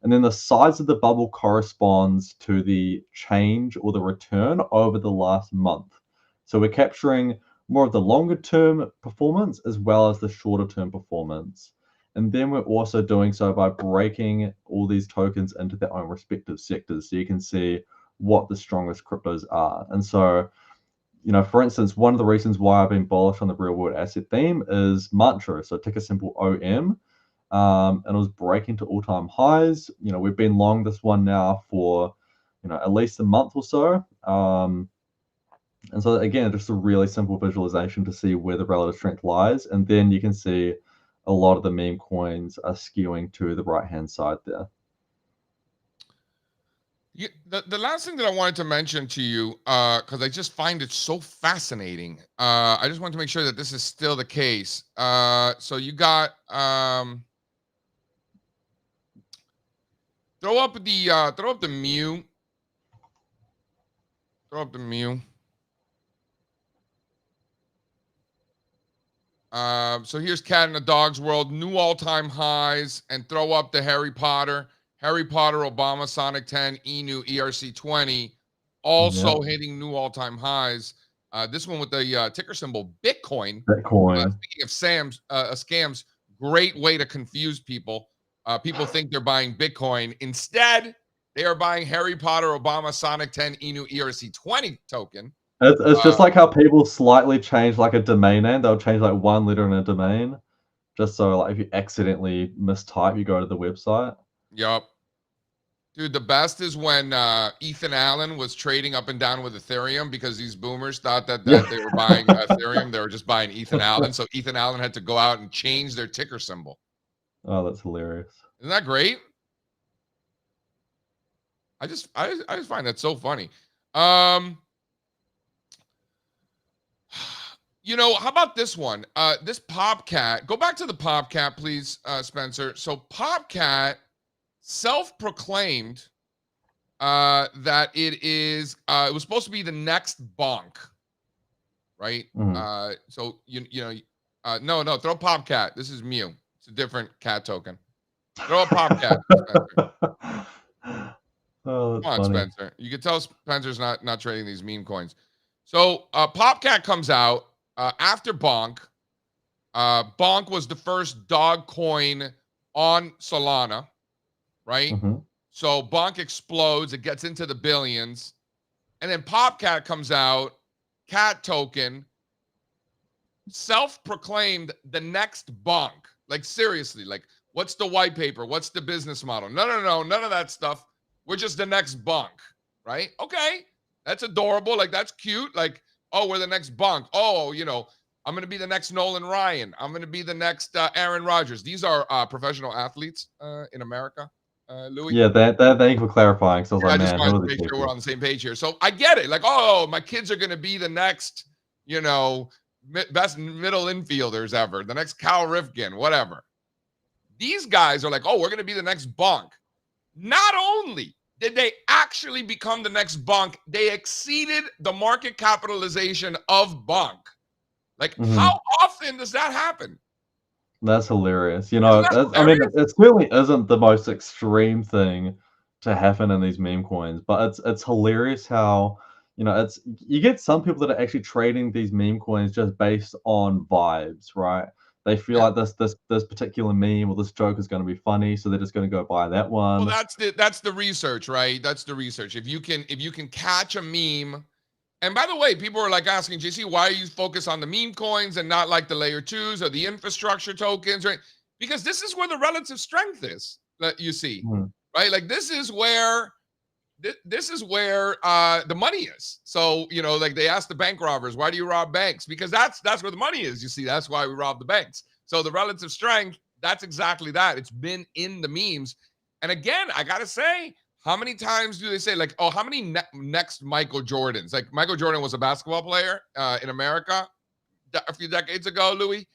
And then the size of the bubble corresponds to the change or the return over the last month. So we're capturing more of the longer term performance as well as the shorter term performance. And then we're also doing so by breaking all these tokens into their own respective sectors, so you can see what the strongest cryptos are. And so, for instance, one of the reasons why I've been bullish on the real world asset theme is Mantra, so ticker symbol OM, and it was breaking to all-time highs. We've been long this one now for at least a month or so. And so again, just a really simple visualization to see where the relative strength lies, and then you can see a lot of the meme coins are skewing to the right-hand side there. Yeah, the last thing that I wanted to mention to you, because I just find it so fascinating. I just want to make sure that this is still the case. So you got throw up the Mew. Throw up the Mew. So here's Cat in the Dog's World, new all-time highs, and throw up the Harry Potter, Obama, Sonic 10, ENU, ERC20, also hitting new all-time highs. This one with the ticker symbol Bitcoin. Speaking of scams, great way to confuse people. People think they're buying Bitcoin. Instead, they are buying Harry Potter, Obama, Sonic 10, ENU, ERC20 token. It's just like how people slightly change like a domain name. They'll change like one letter in a domain, just so like if you accidentally mistype, you go to the website. Yep. Dude, the best is when Ethan Allen was trading up and down with Ethereum because these boomers thought that they were buying Ethereum. They were just buying Ethan Allen. So Ethan Allen had to go out and change their ticker symbol. Oh, that's hilarious. Isn't that great? I just find that so funny. You know, how about this one? This Popcat. Go back to the Popcat, please, Spencer. So Popcat self-proclaimed that it was supposed to be the next bonk, right? So you know, no, throw Popcat. This is Mew. It's a different cat token. Throw a Popcat, Spencer. Oh, come on, funny. Spencer. You can tell Spencer's not trading these meme coins. So Popcat comes out after Bonk. Bonk was the first dog coin on Solana, right? So Bonk explodes. It gets into the billions. And then Popcat comes out, cat token, self-proclaimed the next Bonk. Like, seriously, like, what's the white paper? What's the business model? No, none of that stuff. We're just the next Bonk, right? Okay, that's adorable. Like, that's cute. Like, oh, we're the next Bonk. Oh, you know, I'm going to be the next Nolan Ryan. I'm going to be the next Aaron Rodgers. These are professional athletes in America, Louis. Yeah, thank you for clarifying. So I was like, I just man, wanted to make sure we're on the same page here. So I get it. Like, oh, my kids are going to be the next, you know, best middle infielders ever. The next Cal Ripken, whatever. These guys are like, oh, we're going to be the next Bonk. Not only did they actually become the next Bonk, they exceeded the market capitalization of Bonk. Like, how often does that happen? That's hilarious. You know, I mean, it certainly isn't the most extreme thing to happen in these meme coins, but it's hilarious how, you know, you get some people that are actually trading these meme coins just based on vibes, right? They feel like this particular meme or this joke is going to be funny, so they're just going to go buy that one. Well, that's the research, right? That's the research. If you can catch a meme. And by the way, people are like asking, JC, why are you focused on the meme coins and not like the layer 2s or the infrastructure tokens, right? Because this is where the relative strength is that you see, right? Like this is where the money is. So, you know, like they asked the bank robbers, why do you rob banks? Because that's where the money is. You see, that's why we rob the banks. So the relative strength, that's exactly that. It's been in the memes. And again, I got to say, how many times do they say like, oh, how many next Michael Jordans? Like Michael Jordan was a basketball player in America a few decades ago, Louis.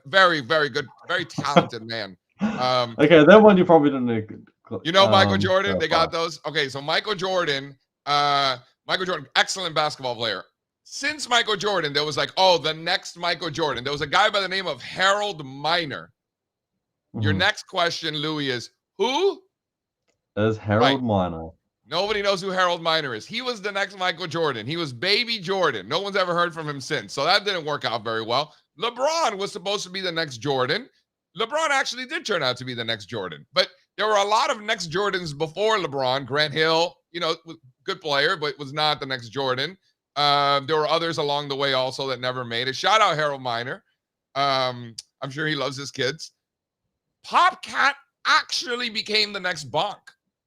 Very, very good, very talented man. Okay, that one you probably didn't. You know Michael Jordan? They got those. Okay, so Michael Jordan, excellent basketball player. Since Michael Jordan, there was like, oh, the next Michael Jordan. There was a guy by the name of Harold Miner. Your next question, Louis, is who? Is Harold Miner. Nobody knows who Harold Miner is. He was the next Michael Jordan. He was baby Jordan. No one's ever heard from him since. So that didn't work out very well. LeBron was supposed to be the next Jordan. LeBron actually did turn out to be the next Jordan. But there were a lot of next Jordans before LeBron. Grant Hill, you know, good player, but was not the next Jordan. There were others along the way also that never made it. Shout out Harold Miner. I'm sure he loves his kids. Popcat actually became the next Bonk.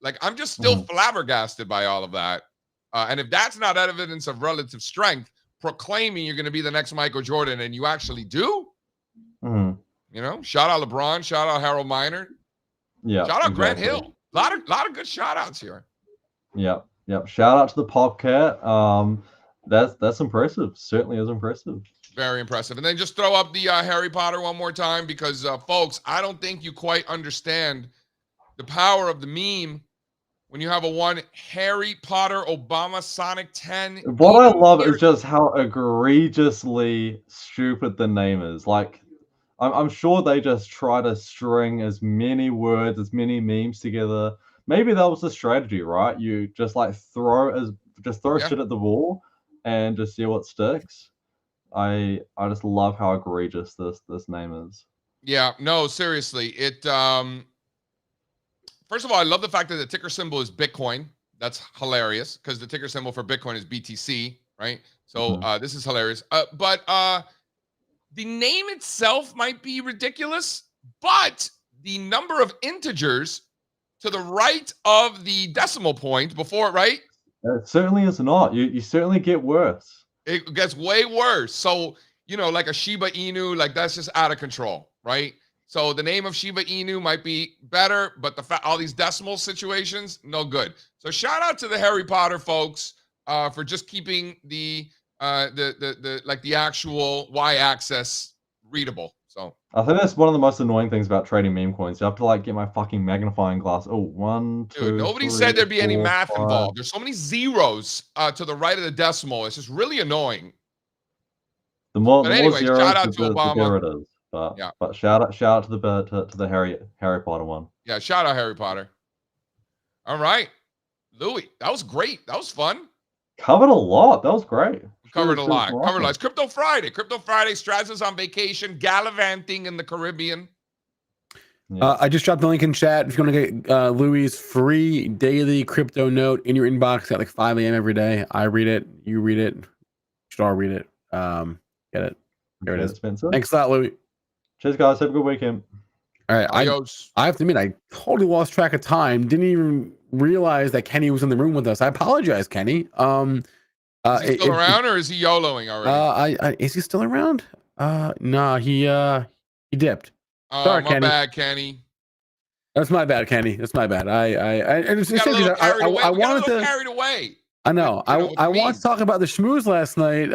Like, I'm just still flabbergasted by all of that. And if that's not evidence of relative strength, proclaiming you're going to be the next Michael Jordan, and you actually do, you know, shout out LeBron, shout out Harold Miner. Yeah. Shout out Grant Hill. A lot of good shout outs here. Yep. Shout out to the Popcat. That's impressive. Certainly is impressive. Very impressive. And then just throw up the Harry Potter one more time because, folks, I don't think you quite understand the power of the meme when you have a one Harry Potter, Obama, Sonic 10. What I love is just how egregiously stupid the name is. Like, I'm sure they just try to string as many words, as many memes together. Maybe that was the strategy, right? You just like throw Yeah. shit at the wall and just see what sticks. I just love how egregious this name is. Yeah. No, seriously. It first of all, I love the fact that the ticker symbol is Bitcoin. That's hilarious because the ticker symbol for Bitcoin is BTC, right? So this is hilarious. But the name itself might be ridiculous, but the number of integers to the right of the decimal point before it, right? It certainly is not. You certainly get worse. It gets way worse. So, like a Shiba Inu, like that's just out of control, right? So the name of Shiba Inu might be better, but all these decimal situations, no good. So shout out to the Harry Potter folks for just keeping the actual y-axis readable. So I think that's one of the most annoying things about trading meme coins. You have to like get my fucking magnifying glass. Oh, 1, 2, dude, nobody 3, said there'd be any 4, math 5. involved. There's so many zeros to the right of the decimal. It's just really annoying. The more Anyway, zeros, shout out the to Obama. bigger it is. Yeah. But shout out to the Harry Potter one. Yeah, shout out Harry Potter. All right, Louis, that was great. That was fun. Covered a lot. That was great. Covered a lot. Covered a lot. It's Crypto Friday. Crypto Friday. Strazza's on vacation, gallivanting in the Caribbean. Yeah. I just dropped the link in chat. If you want to get Louis' free daily crypto note in your inbox at like 5 a.m. every day, I read it. You read it. You should all read it. Get it. There it is. Spencer. Thanks a lot, Louis. Cheers, guys. Have a good weekend. All right. I have to admit, I totally lost track of time. Didn't even realize that Kenny was in the room with us. I apologize, Kenny. Is he still around, or is he YOLOing already? Is he still around? No, he dipped. Oh, Sorry, my Kenny. bad, Kenny. That's my bad, Kenny. That's my bad. I wanted to carried away. I know. I wanted to talk about the schmooze last night.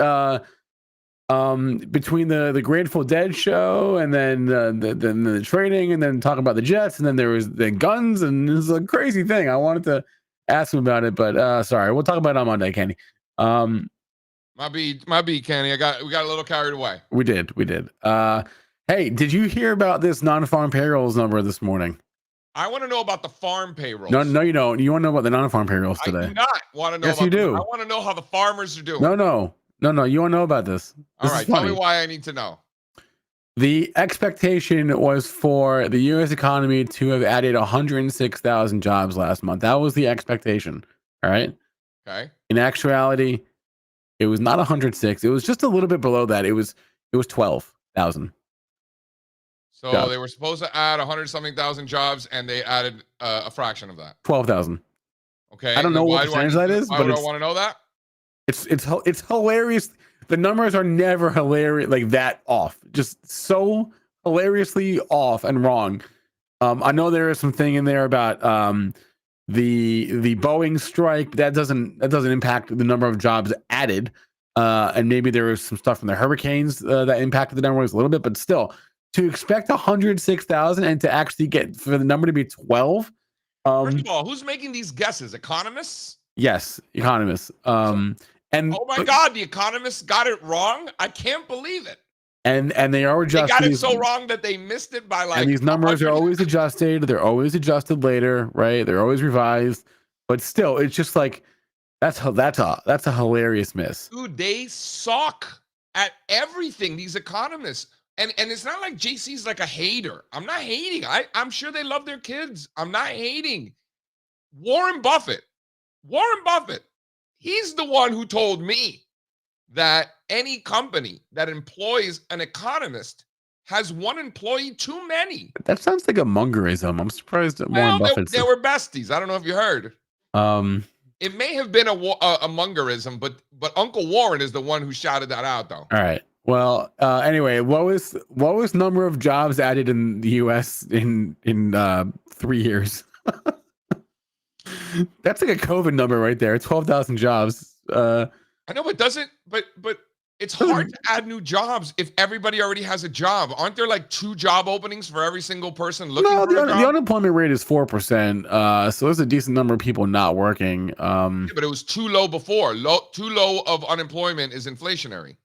Between the Grateful Dead show and then the trading, and then talk about the Jets, and then there was the guns, and it was a crazy thing. I wanted to ask him about it, but sorry, we'll talk about it on Monday, Kenny. My B, Kenny. We got a little carried away. We did. Hey, did you hear about this non-farm payrolls number this morning? I want to know about the farm payrolls. No, you don't. You want to know about the non-farm payrolls today? I do not want to know. Yes, you do. I want to know how the farmers are doing. No. You want to know about this? All right, tell me why I need to know. The expectation was for the U.S. economy to have added 106,000 jobs last month. That was the expectation. All right. Okay. In actuality, it was not 106. It was just a little bit below that. It was 12,000. So jobs. They were supposed to add 100-something thousand jobs, and they added a fraction of that. 12,000. Okay. I don't know what percentage that is, but I want to know that. It's hilarious. The numbers are never hilarious like that off. Just so hilariously off and wrong. I know there is something in there about the Boeing strike, but that doesn't impact the number of jobs added. And maybe there was some stuff from the hurricanes that impacted the numbers a little bit, but still, to expect 106,000 and to actually get for the number to be 12. First of all, who's making these guesses? Economists? Yes, economists. And oh my God, the economists got it wrong. I can't believe it. And they are adjusted. They got it so wrong that they missed it by like. And these numbers are always adjusted. They're always adjusted later, right? They're always revised. But still, it's just like that's a hilarious miss. Dude, they suck at everything. These economists, and it's not like JC's like a hater. I'm not hating. I'm sure they love their kids. I'm not hating. Warren Buffett. He's the one who told me that any company that employs an economist has one employee too many. That sounds like a mongerism. I'm surprised that Warren Buffett. They were besties. I don't know if you heard. It may have been a mongerism, but Uncle Warren is the one who shouted that out, though. All right. Well, anyway, what was number of jobs added in the U.S. in 3 years? That's like a COVID number right there. 12,000 jobs. I know, but it's hard to add new jobs if everybody already has a job. Aren't there like 2 job openings for every single person looking for a job? The unemployment rate is 4%. So there's a decent number of people not working. Yeah, but it was too low before. Too low of unemployment is inflationary.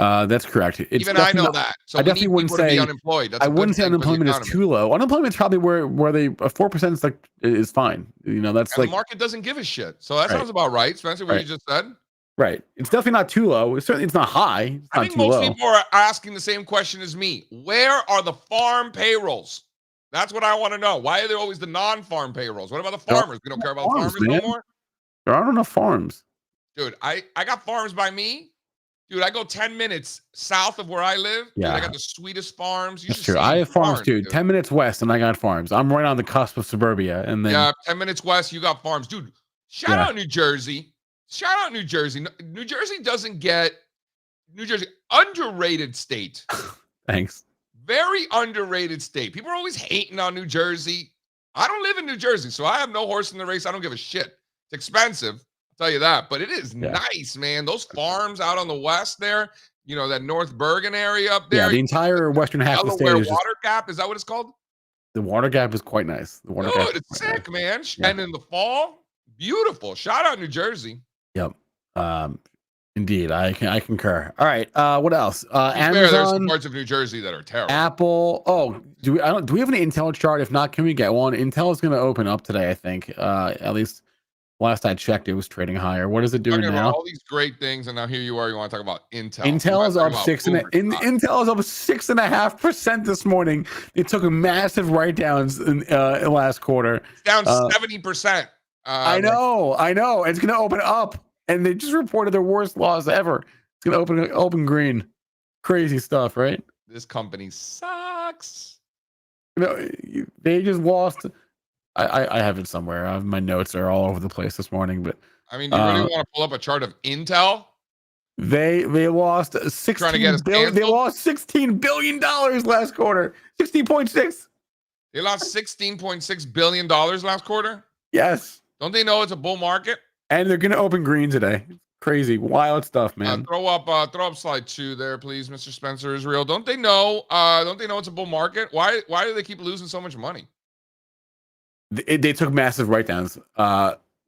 That's correct. It's Even I know definitely not- that. So I we definitely need wouldn't people to be say- unemployed. That's I a good wouldn't say thing for the unemployment is economy. too low. Unemployment's probably where they 4% is like is fine. You know, that's And like the market doesn't give a shit. So that Right. sounds about right, Spencer, what Right. you just said. right. It's definitely not too low. It's not high. It's I not think too most low. people are asking the same question as me. Where are the farm payrolls? That's what I want to know. Why are there always the non-farm payrolls? What about the There are farmers? We don't care about the farms, farmers no man. more? There aren't enough farms. Dude, I got farms by me. Dude, I go 10 minutes south of where I live. Dude, I Yeah. got the sweetest farms. You That's should true. see I these have farms farms, too. dude. 10 minutes west, and I got farms. I'm right on the cusp of suburbia, and then Yeah, 10 minutes west, you got farms. Dude, shout Yeah. out New Jersey. Shout out New Jersey. New Jersey doesn't get New Jersey, underrated state. thanks. Very underrated state. People are always hating on New Jersey. I don't live in New Jersey, so I have no horse in the race. I don't give a shit. It's expensive, I'll tell you that, but it is Yeah. nice, man. Those farms out on the west there, you know, that North Bergen area up Yeah, there. the entire western half of the state Delaware is just Water Gap, is that what it's called? the water gap is quite nice. The water gap Dude, is it's quite sick, man. Yeah. And in the fall, beautiful. Shout out New Jersey. nice. Yep. Indeed, I concur. All right. What else? To be fair, there's some Amazon, parts of New Jersey that are terrible. Apple. Oh, do we have an Intel chart? If not, can we get one? Intel is going to open up today, I think. At least last I checked, it was trading higher. What is it doing Talking about now? all these great things, and now here you are. You want to talk about Intel? Intel is up Intel Intel is up 6.5% this morning. They took massive write downs in last quarter. It's down 70%. I know. It's going to open up, and they just reported their worst loss ever. It's going to open green. Crazy stuff, right? This company sucks. You know, they just lost. I have it somewhere. My notes are all over the place this morning, but I mean, you really want to pull up a chart of Intel? they lost Trying to get 16 us billion. They canceled? lost $16 billion last quarter. 16.6. They lost $16.6 billion last quarter. Yes, Don't they know it's a bull market? and they're gonna open green today. Crazy, wild stuff, man. Throw up slide 2 there, please, Mr. Spencer Israel. Don't they know? Don't they know it's a bull market? Why do they keep losing so much money? They took massive write downs.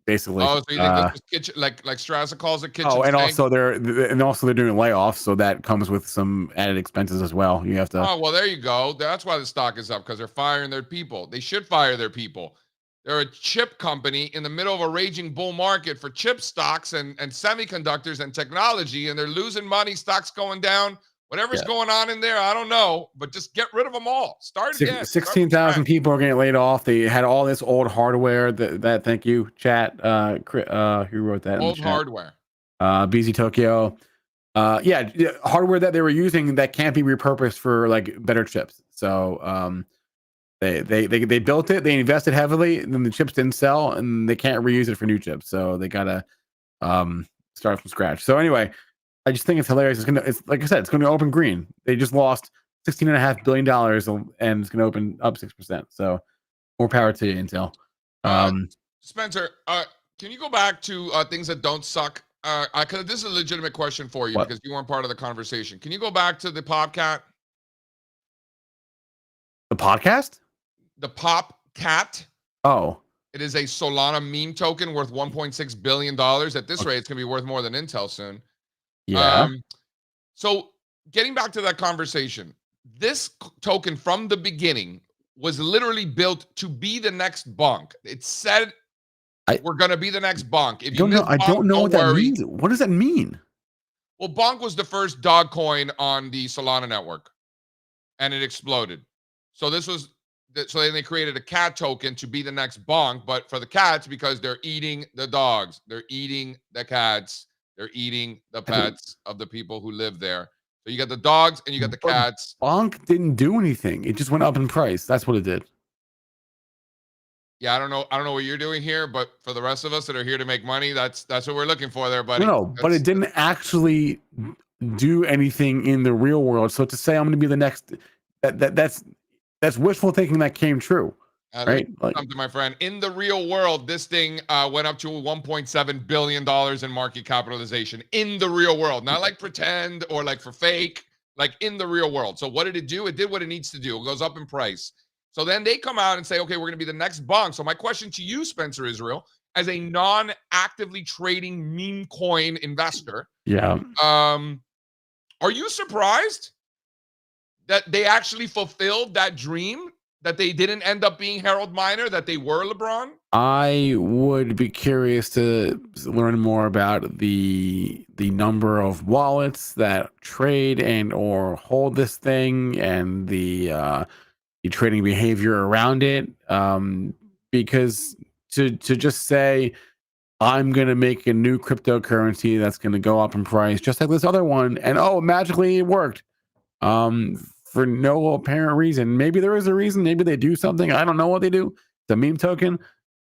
Basically. Oh, so you think this was kitchen, like Strazza calls it kitchen? Oh, and sink? also they're doing layoffs, so that comes with some added expenses as well. You have to. Oh, well, there you go. That's why the stock is up, because they're firing their people. They should fire their people. They're a chip company in the middle of a raging bull market for chip stocks and semiconductors and technology, and they're losing money. Stocks going down. Whatever's going on in there, I don't know, but just get rid of them all. Start again. 16,000 people are getting laid off. They had all this old hardware. That thank you, chat. Who wrote that? Old hardware. BZ Tokyo. Yeah, hardware that they were using that can't be repurposed for like better chips. So they built it, they invested heavily, and then the chips didn't sell, and they can't reuse it for new chips. So they gotta start from scratch. So anyway, I just think it's hilarious. It's like I said, it's gonna open green. They just lost $16.5 billion, and it's gonna open up 6%. So more power to you, Intel. Spencer, can you go back to things that don't suck? Because this is a legitimate question for you, because you weren't part of the conversation. Can you go back to the Popcat? The podcast? The Popcat. Oh. It is a Solana meme token worth $1.6 billion. At this rate, it's going to be worth more than Intel soon. Yeah. So getting back to that conversation, this token from the beginning was literally built to be the next bonk. It said we're going to be the next bonk. If you I don't know what that means. What does that mean? Well, bonk was the first dog coin on the Solana network, and it exploded. So then they created a cat token to be the next bonk, but for the cats, because they're eating the dogs, they're eating the cats, they're eating the pets of the people who live there. So you got the dogs and you got the cats. Bonk didn't do anything. It just went up in price. That's what it did. Yeah, I don't know what you're doing here, but for the rest of us that are here to make money, that's what we're looking for there, buddy. No, but it didn't actually do anything in the real world. So to say I'm going to be the next, that's wishful thinking that came true, right? Something, my friend. In the real world, this thing went up to $1.7 billion in market capitalization. In the real world, not like pretend or like for fake, like in the real world. So what did it do? It did what it needs to do. It goes up in price. So then they come out and say, okay, we're going to be the next bonk. So my question to you, Spencer Israel, as a non-actively trading meme coin investor, Are you surprised that they actually fulfilled that dream, that they didn't end up being Harold Miner, that they were LeBron? I would be curious to learn more about the number of wallets that trade and or hold this thing, and the trading behavior around it. Because to just say I'm gonna make a new cryptocurrency that's gonna go up in price, just like this other one, and oh, magically it worked. For no apparent reason. Maybe there is a reason. Maybe they do something. I don't know what they do. It's a meme token.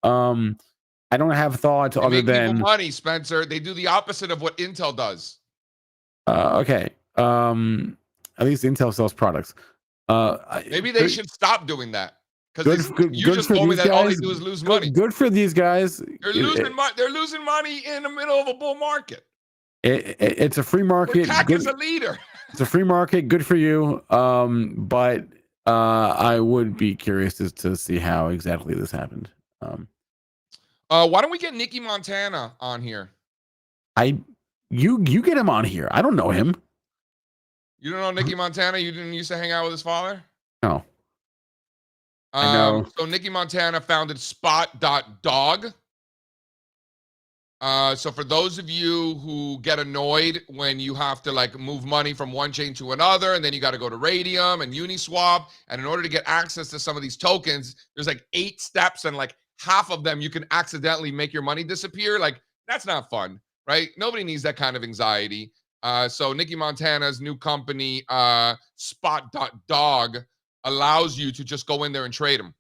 I don't have thoughts They other make people than money, Spencer. They do the opposite of what Intel does. okay. At least Intel sells products. Maybe they should stop doing that, because good you just for told me these that all they guys. do is lose money. Good for these guys. They're losing money. They're losing money in the middle of a bull market. It's a free market. CAC is a leader. It's a free market. Good for you. But I would be curious to see how exactly this happened. Why don't we get Nicky Montana on here? You get him on here. I don't know him. You don't know Nicky Montana? You didn't used to hang out with his father? No. I know. So Nicky Montana founded Spot.dog. So for those of you who get annoyed when you have to like move money from one chain to another, and then you got to go to Radium and Uniswap, and in order to get access to some of these tokens, there's like 8 steps, and like half of them you can accidentally make your money disappear. Like, that's not fun, right? Nobody needs that kind of anxiety. So Nicky Montana's new company, Spot.dog, allows you to just go in there and trade them.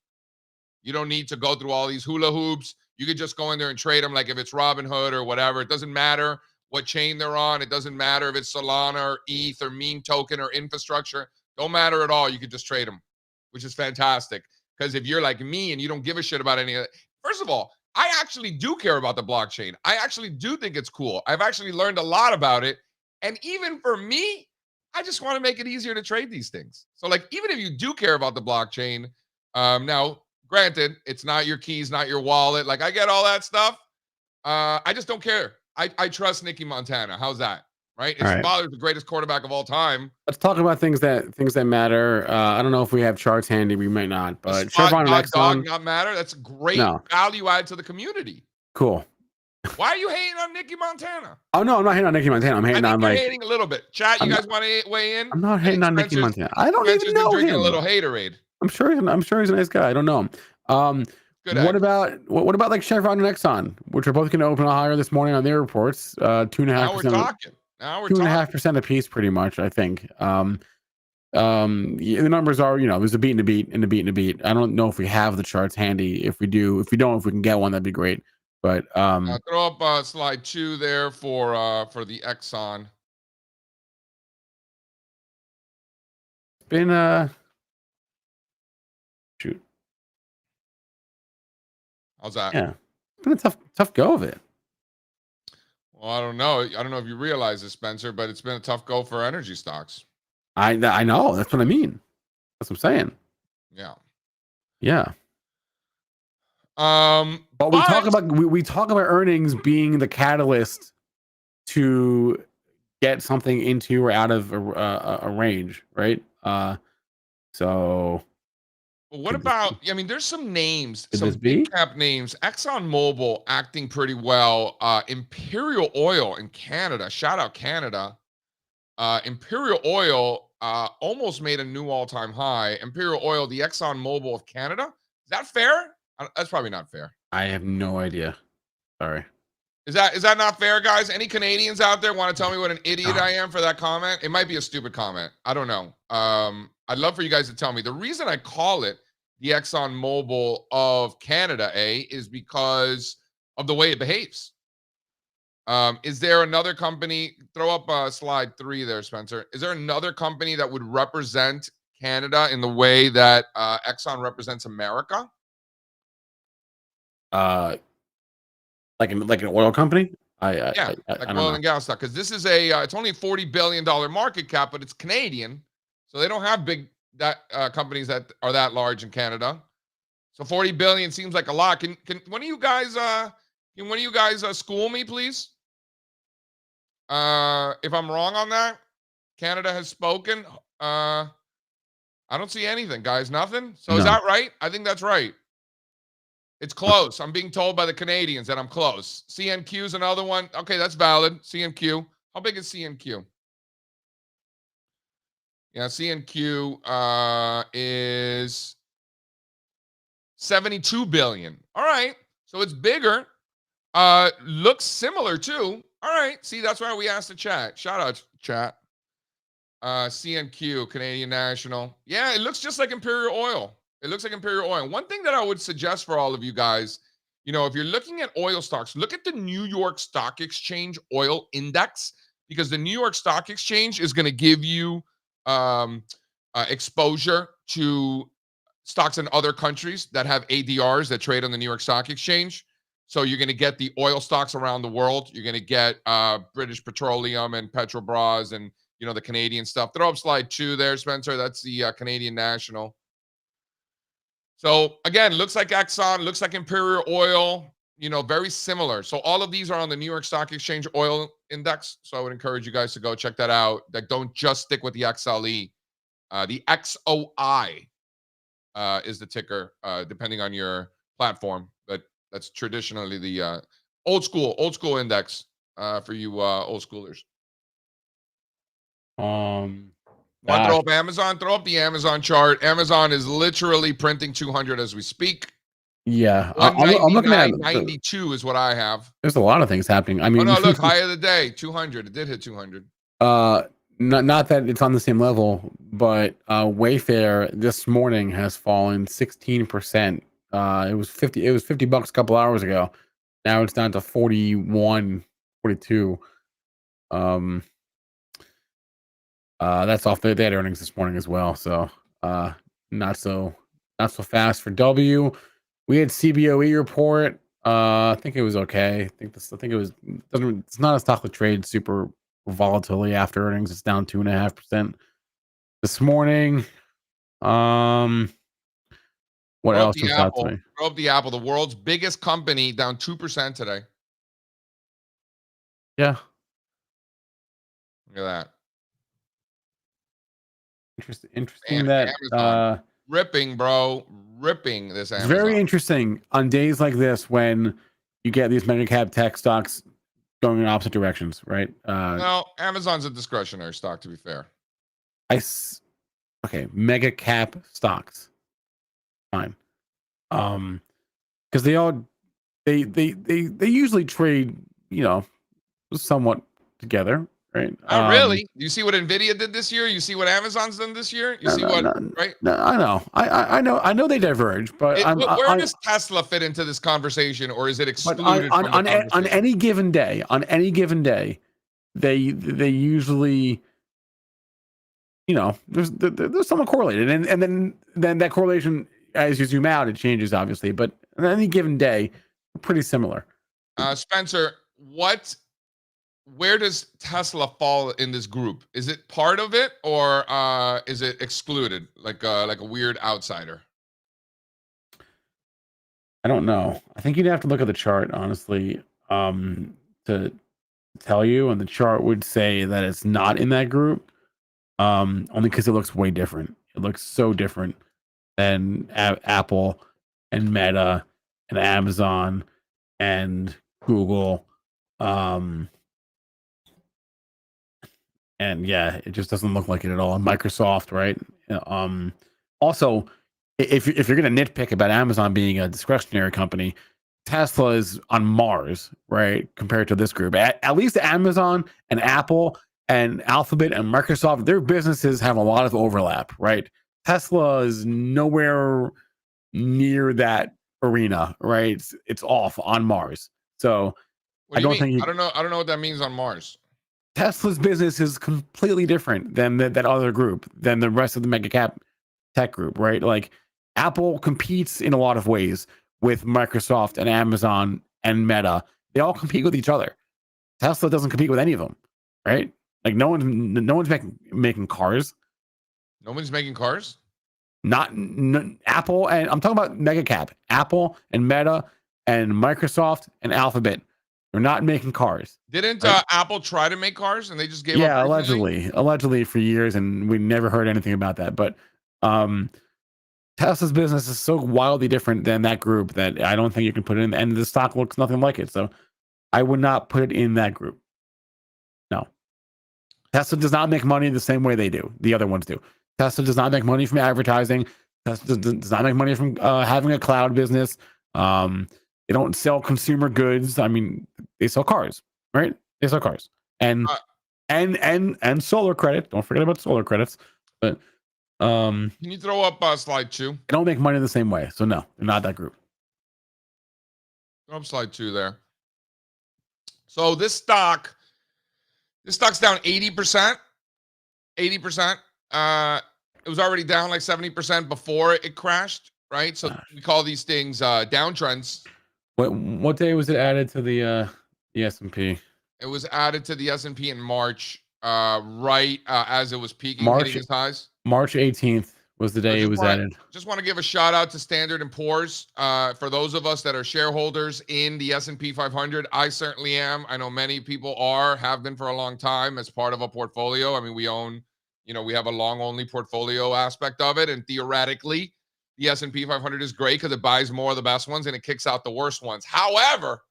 You don't need to go through all these hula hoops. You could just go in there and trade them, like if it's Robinhood or whatever. It doesn't matter what chain they're on. It doesn't matter if it's Solana or ETH or meme token or infrastructure. Don't matter at all. You could just trade them, which is fantastic. Because if you're like me and you don't give a shit about any of it, first of all, I actually do care about the blockchain. I actually do think it's cool. I've actually learned a lot about it. And even for me, I just want to make it easier to trade these things. So like, even if you do care about the blockchain, now, granted, it's not your keys, not your wallet. Like, I get all that stuff. I just don't care. I trust Nicky Montana. How's that? Right? His father's the greatest quarterback of all time. Let's talk about things that matter. I don't know if we have charts handy. We might not, but Chevron and Exxon not matter. That's great value add to the community. Cool. Why are you hating on Nicky Montana? Oh no, I'm not hating on Nicky Montana. I'm hating on like hating a little bit. Chat, you guys want to weigh in? I'm not hating on Nicky Montana. I don't even know him. A little haterade. I'm sure he's a nice guy. I don't know him. What about like Chevron and Exxon, which are both going to open higher this morning on their reports? 2.5%. Now we're talking. 2.5% a piece, pretty much. I think. The numbers are, there's a beat and a beat and a beat and a beat. I don't know if we have the charts handy. If we do, if we don't, if we can get one, that'd be great. But throw up slide 2 there for the Exxon. Been shoot. How's that? Yeah, it's been a tough go of it. Well, I don't know. I don't know if you realize this, Spencer, but it's been a tough go for energy stocks. I know. That's what I mean. That's what I'm saying. Yeah. But we talk about earnings being the catalyst to get something into or out of a range, right? So. Well, what about? I mean, there's some names, some big cap names. ExxonMobil acting pretty well. Imperial Oil in Canada. Shout out Canada. Imperial Oil almost made a new all-time high. Imperial Oil, the ExxonMobil of Canada. Is that fair? That's probably not fair. I have no idea. Sorry. Is that not fair, guys? Any Canadians out there want to tell me what an idiot I am for that comment? It might be a stupid comment. I don't know. I'd love for you guys to tell me. The reason I call it the ExxonMobil of Canada, is because of the way it behaves. Is there another company? Throw up slide 3 there, Spencer. Is there another company that would represent Canada in the way that Exxon represents America? Like an oil company? Like oil and gas stock. Because this is it's only a $40 billion market cap, but it's Canadian, so they don't have big companies that are that large in Canada. So 40 billion seems like a lot. Can one of you guys school me, please? If I'm wrong on that. Canada has spoken. I don't see anything, guys. Nothing. So is No. that right? I think that's right. It's close. I'm being told by the Canadians that I'm close. CNQ is another one. Okay, that's valid. CNQ. How big is CNQ? Yeah, CNQ is 72 billion. All right. So it's bigger. Looks similar too. All right. See, that's why we asked the chat. Shout out chat. CNQ, Canadian National. Yeah, it looks just like Imperial Oil. It looks like Imperial Oil. One thing that I would suggest for all of you guys, you know, if you're looking at oil stocks, look at the New York Stock Exchange oil index, because the New York Stock Exchange is going to give you exposure to stocks in other countries that have ADRs that trade on the New York Stock Exchange. So you're going to get the oil stocks around the world. You're going to get British Petroleum and Petrobras and, you know, the Canadian stuff. Throw up slide 2 there, Spencer. That's the Canadian National. So again, looks like Exxon, looks like Imperial Oil, you know, very similar. So all of these are on the New York Stock Exchange oil index. So I would encourage you guys to go check that out. Like, don't just stick with the XLE. The XOI is the ticker, depending on your platform. But that's traditionally the old school index for you old schoolers. Want to throw up Amazon? Throw up the Amazon chart. Amazon is literally printing 200 as we speak. Yeah, I'm looking at 92 is what I have. There's a lot of things happening. I mean, oh no, look, high of the day, 200. It did hit 200. Not that it's on the same level, but Wayfair this morning has fallen 16%. It was $50 a couple hours ago. Now it's down to 41, 42. That's off they had earnings this morning as well. So not so fast for W. We had CBOE report. I think it was okay. It's not a stock that trades super volatility after earnings. It's down 2.5% this morning. What else was out today? Throw up the Apple, the world's biggest company, down 2% today. Yeah. Look at that. Interesting that Amazon. Ripping, bro. Ripping this Amazon. It's very interesting on days like this when you get these mega cap tech stocks going in opposite directions, right? Well, Amazon's a discretionary stock, to be fair. Okay, mega cap stocks. Fine. Because they usually trade, you know, somewhat together. Right? Not really. You see what Nvidia did this year? You see what Amazon's done this year? You see what, right? No, I know they diverge, but where does Tesla fit into this conversation, or is it excluded from the conversation? On any given day, they usually, you know, there's somewhat correlated, and then that correlation, as you zoom out, it changes obviously, but on any given day, pretty similar. Spencer, where does Tesla fall in this group? Is it part of it, or is it excluded, like a weird outsider? I don't know. I think you'd have to look at the chart, honestly, to tell you. And the chart would say that it's not in that group, only because it looks way different. It looks so different than Apple and Meta and Amazon and Google. And yeah, it just doesn't look like it at all. Microsoft, right? Also, if you're going to nitpick about Amazon being a discretionary company, Tesla is on Mars, right? Compared to this group, at least Amazon and Apple and Alphabet and Microsoft, their businesses have a lot of overlap, right? Tesla is nowhere near that arena, right? It's off on Mars. So I don't know what that means on Mars. Tesla's business is completely different than that other group, than the rest of the mega cap tech group, right? Like Apple competes in a lot of ways with Microsoft and Amazon and Meta. They all compete with each other. Tesla doesn't compete with any of them, right? Like no one's making cars. Nobody's making cars? Apple, and I'm talking about mega cap. Apple and Meta and Microsoft and Alphabet They're not making cars. Didn't Right. Apple try to make cars and they just gave Yeah, up recently? allegedly for years, and we never heard anything about that. But Tesla's business is so wildly different than that group that I don't think you can put it in. And the stock looks nothing like it, so I would not put it in that group. No, Tesla does not make money the same way they do. The other ones do. Tesla does not make money from advertising. Tesla does not make money from having a cloud business. They don't sell consumer goods. I mean, they sell cars, right? They sell cars and solar credit. Don't forget about solar credits. But can you throw up slide 2? they don't make money the same way. So no, they're not that group. Throw up slide 2 there. So this stock's down 80%. 80%. It was already down like 70% before it crashed, right? So we call these things downtrends. What day was it added to the S&P? It was added to the S&P in March, right as it was peaking, hitting its highs. March 18th was the day it was added. Just want to give a shout out to Standard & Poor's. For those of us that are shareholders in the S&P 500, I certainly am. I know many people have been for a long time as part of a portfolio. I mean, we own, we have a long-only portfolio aspect of it, and theoretically, the S&P 500 is great because it buys more of the best ones and it kicks out the worst ones. However,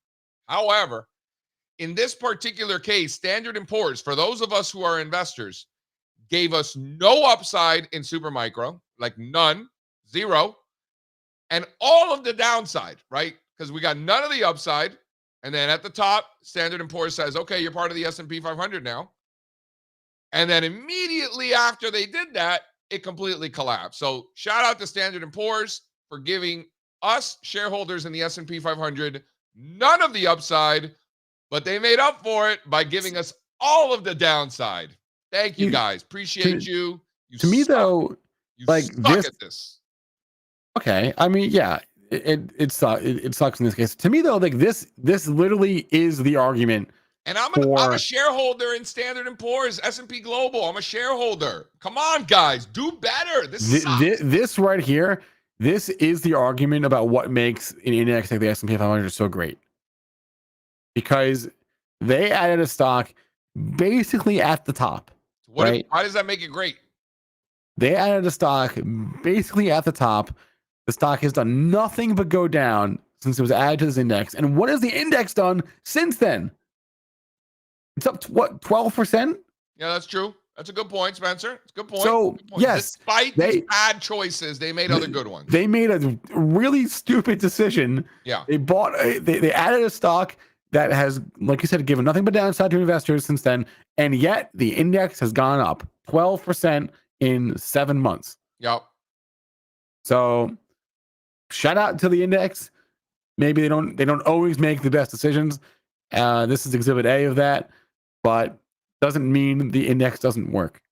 in this particular case, Standard & Poor's, for those of us who are investors, gave us no upside in Supermicro, like none, zero, and all of the downside, right? Because we got none of the upside. And then at the top, Standard & Poor's says, okay, you're part of the S&P 500 now. And then immediately after they did that, it completely collapsed. So shout out to Standard & Poor's for giving us shareholders in the S&P 500 none of the upside, but they made up for it by giving us all of the downside. Thank you, guys. Appreciate you. To me, though, like suck at this. Okay, I mean, yeah, it sucks in this case. To me, though, like this literally is the argument. And I'm a shareholder in Standard & Poor's, S&P Global. I'm a shareholder. Come on, guys, do better. This right here, this is the argument about what makes an index like the S&P 500 so great. Because they added a stock basically at the top. Right? Why does that make it great? They added a stock basically at the top. The stock has done nothing but go down since it was added to this index. And what has the index done since then? It's up to what, 12%? Yeah, that's true. That's a good point, Spencer. It's a good point. So, yes. Despite these bad choices, they made other good ones. They made a really stupid decision. Yeah. They added a stock that has, like you said, given nothing but downside to investors since then. And yet the index has gone up 12% in 7 months. Yep. So shout out to the index. Maybe they don't always make the best decisions. This is exhibit A of that, but doesn't mean the index doesn't work.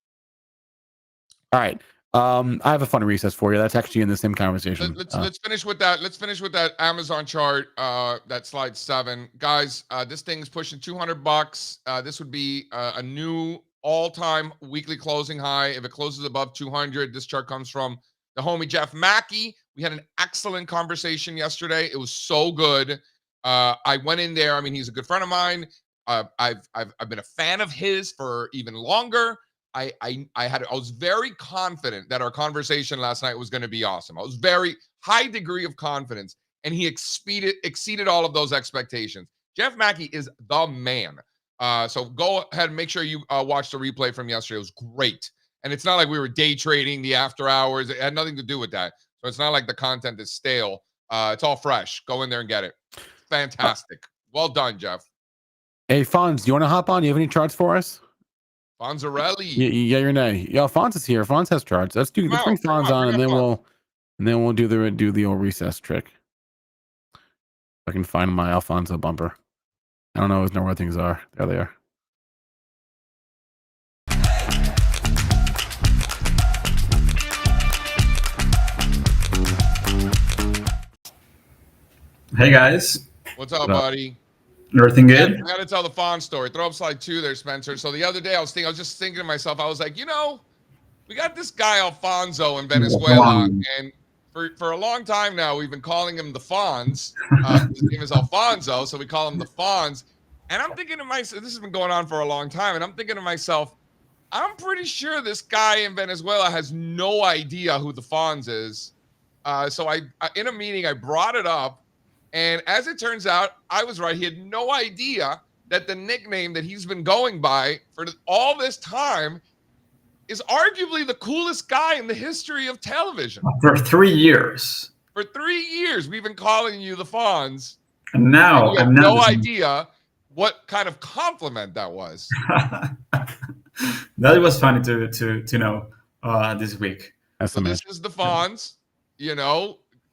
All right. I have a fun recess for you. That's actually in the same conversation. Let's finish with that. Let's finish with that Amazon chart. That slide 7, guys. This thing is pushing $200. This would be a new all-time weekly closing high if it closes above 200. This chart comes from the homie Jeff Mackey. We had an excellent conversation yesterday. It was so good. I went in there. I mean, he's a good friend of mine. I've been a fan of his for even longer. I was very confident that our conversation last night was going to be awesome. I was very high degree of confidence, and he exceeded all of those expectations. Jeff Mackey is the man. So go ahead and make sure you watch the replay from yesterday. It was great. And it's not like we were day trading the after hours. It had nothing to do with that. So it's not like the content is stale. It's all fresh. Go in there and get it. Fantastic. Well done, Jeff. Hey, Fonz, do you want to hop on? Do you have any charts for us? Fonzarelli. Yeah, your name. Yeah, Fonz is here. Fonz has charts. Let's bring Fonz on, and then we'll do the old recess trick. If I can find my Alfonso bumper. I don't always know where things are. There they are. Hey guys. What's up, buddy? Everything good? I got to tell the Fonz story. Throw up slide 2 there, Spencer. So the other day I was just thinking to myself, I was like, we got this guy Alfonso in Venezuela, and for a long time now we've been calling him the Fonz. His name is Alfonso, so we call him the Fonz. And I'm thinking to myself, this has been going on for a long time, and I'm thinking to myself, I'm pretty sure this guy in Venezuela has no idea who the Fonz is. So I in a meeting, I brought it up, and as it turns out, I was right. He had no idea that the nickname that he's been going by for all this time is arguably the coolest guy in the history of television. For 3 years. For 3 years, we've been calling you the Fonz, And and now you had I'm no not. idea what kind of compliment that was. That was funny to know this week. That's So this amazing. is the Fonz,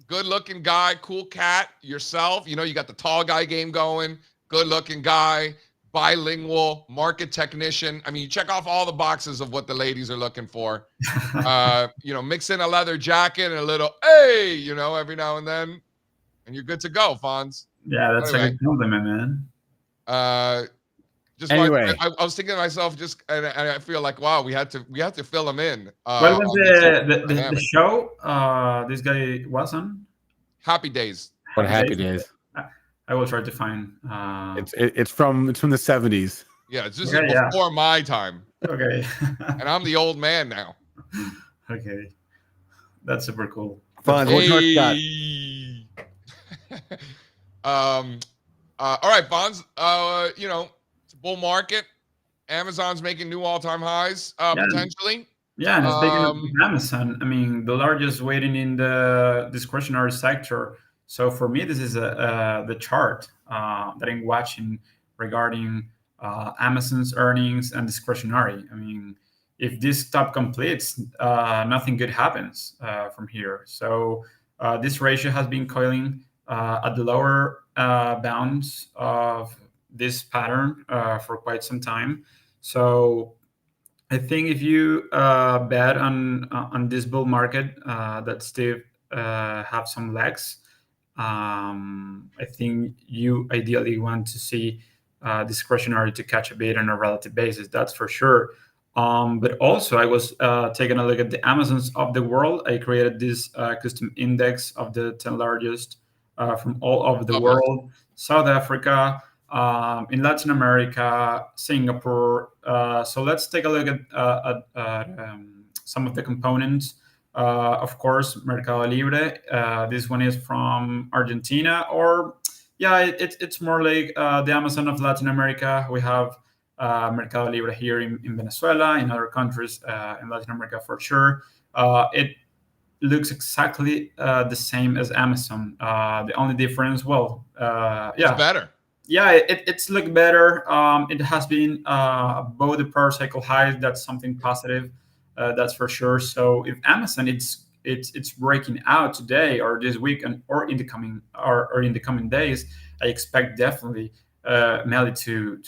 good looking guy, cool cat, yourself. You got the tall guy game going, good looking guy, bilingual, market technician. I mean, you check off all the boxes of what the ladies are looking for. Mix in a leather jacket and a little, hey, every now and then, and you're good to go, Fonz. Yeah, that's a Anyway. good compliment, man. Anyway. I was thinking to myself, and I feel like, wow, we had to fill him in. What was on this the dynamic. show this guy was on? Happy Days? What happy days? I will try to find. It's from the 70s. Yeah, it's just Yeah, before my time, Okay. and I'm the old man now. Okay. That's super cool. Fonz, what you got? All right, Fonz. It's a bull market. Amazon's making new all-time highs, potentially. Yeah, and speaking of Amazon, I mean, the largest weighting in the discretionary sector. So for me, this is the chart that I'm watching regarding Amazon's earnings and discretionary. I mean, if this stop completes, nothing good happens from here. So this ratio has been coiling at the lower bounds of this pattern for quite some time. So I think if you bet on this bull market that still have some legs, I think you ideally want to see discretionary to catch a bid on a relative basis. That's for sure. But also, I was taking a look at the Amazons of the world. I created this custom index of the 10 largest from all over the world: South Africa, in Latin America, Singapore. So let's take a look at some of the components. Of course, Mercado Libre. This one is from Argentina, or it's more like the Amazon of Latin America. We have Mercado Libre here in Venezuela, in other countries in Latin America for sure. It looks exactly the same as Amazon. The only difference, It's better. Yeah, it's look better. It has been above the per cycle highs. That's something positive. That's for sure. So if Amazon it's breaking out today or this week or in the coming days, I expect definitely Melly to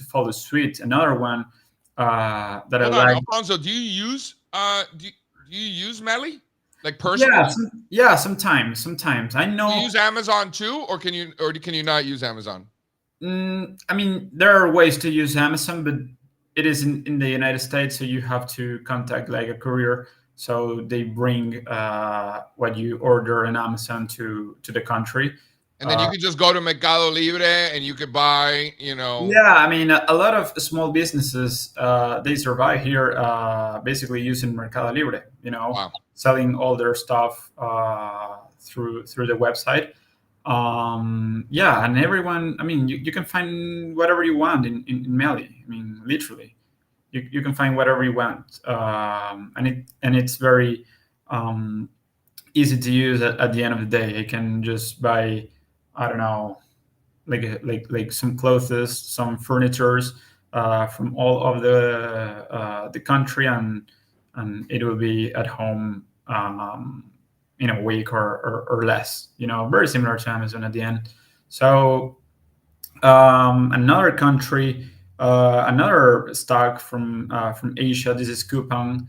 follow suit. Another one that Hold I on, like. Alfonso, do you use Melly? Like personally? Yeah, sometimes. I know. Do you use Amazon too, or can you not use Amazon? I mean, there are ways to use Amazon, but it is in the United States, so you have to contact like a courier, so they bring what you order in Amazon to the country. And then you could just go to Mercado Libre and you could buy, Yeah, I mean, a lot of small businesses they survive here basically using Mercado Libre. Wow. Selling all their stuff through the website. And everyone. I mean, you can find whatever you want in Melly. I mean, literally, you can find whatever you want, and it's very easy to use at the end of the day. I can just buy, I don't know, like some clothes, some furnitures from all of the country, and it will be at home in a week or less. Very similar to Amazon at the end. So another country, another stock from Asia. This is Coupang.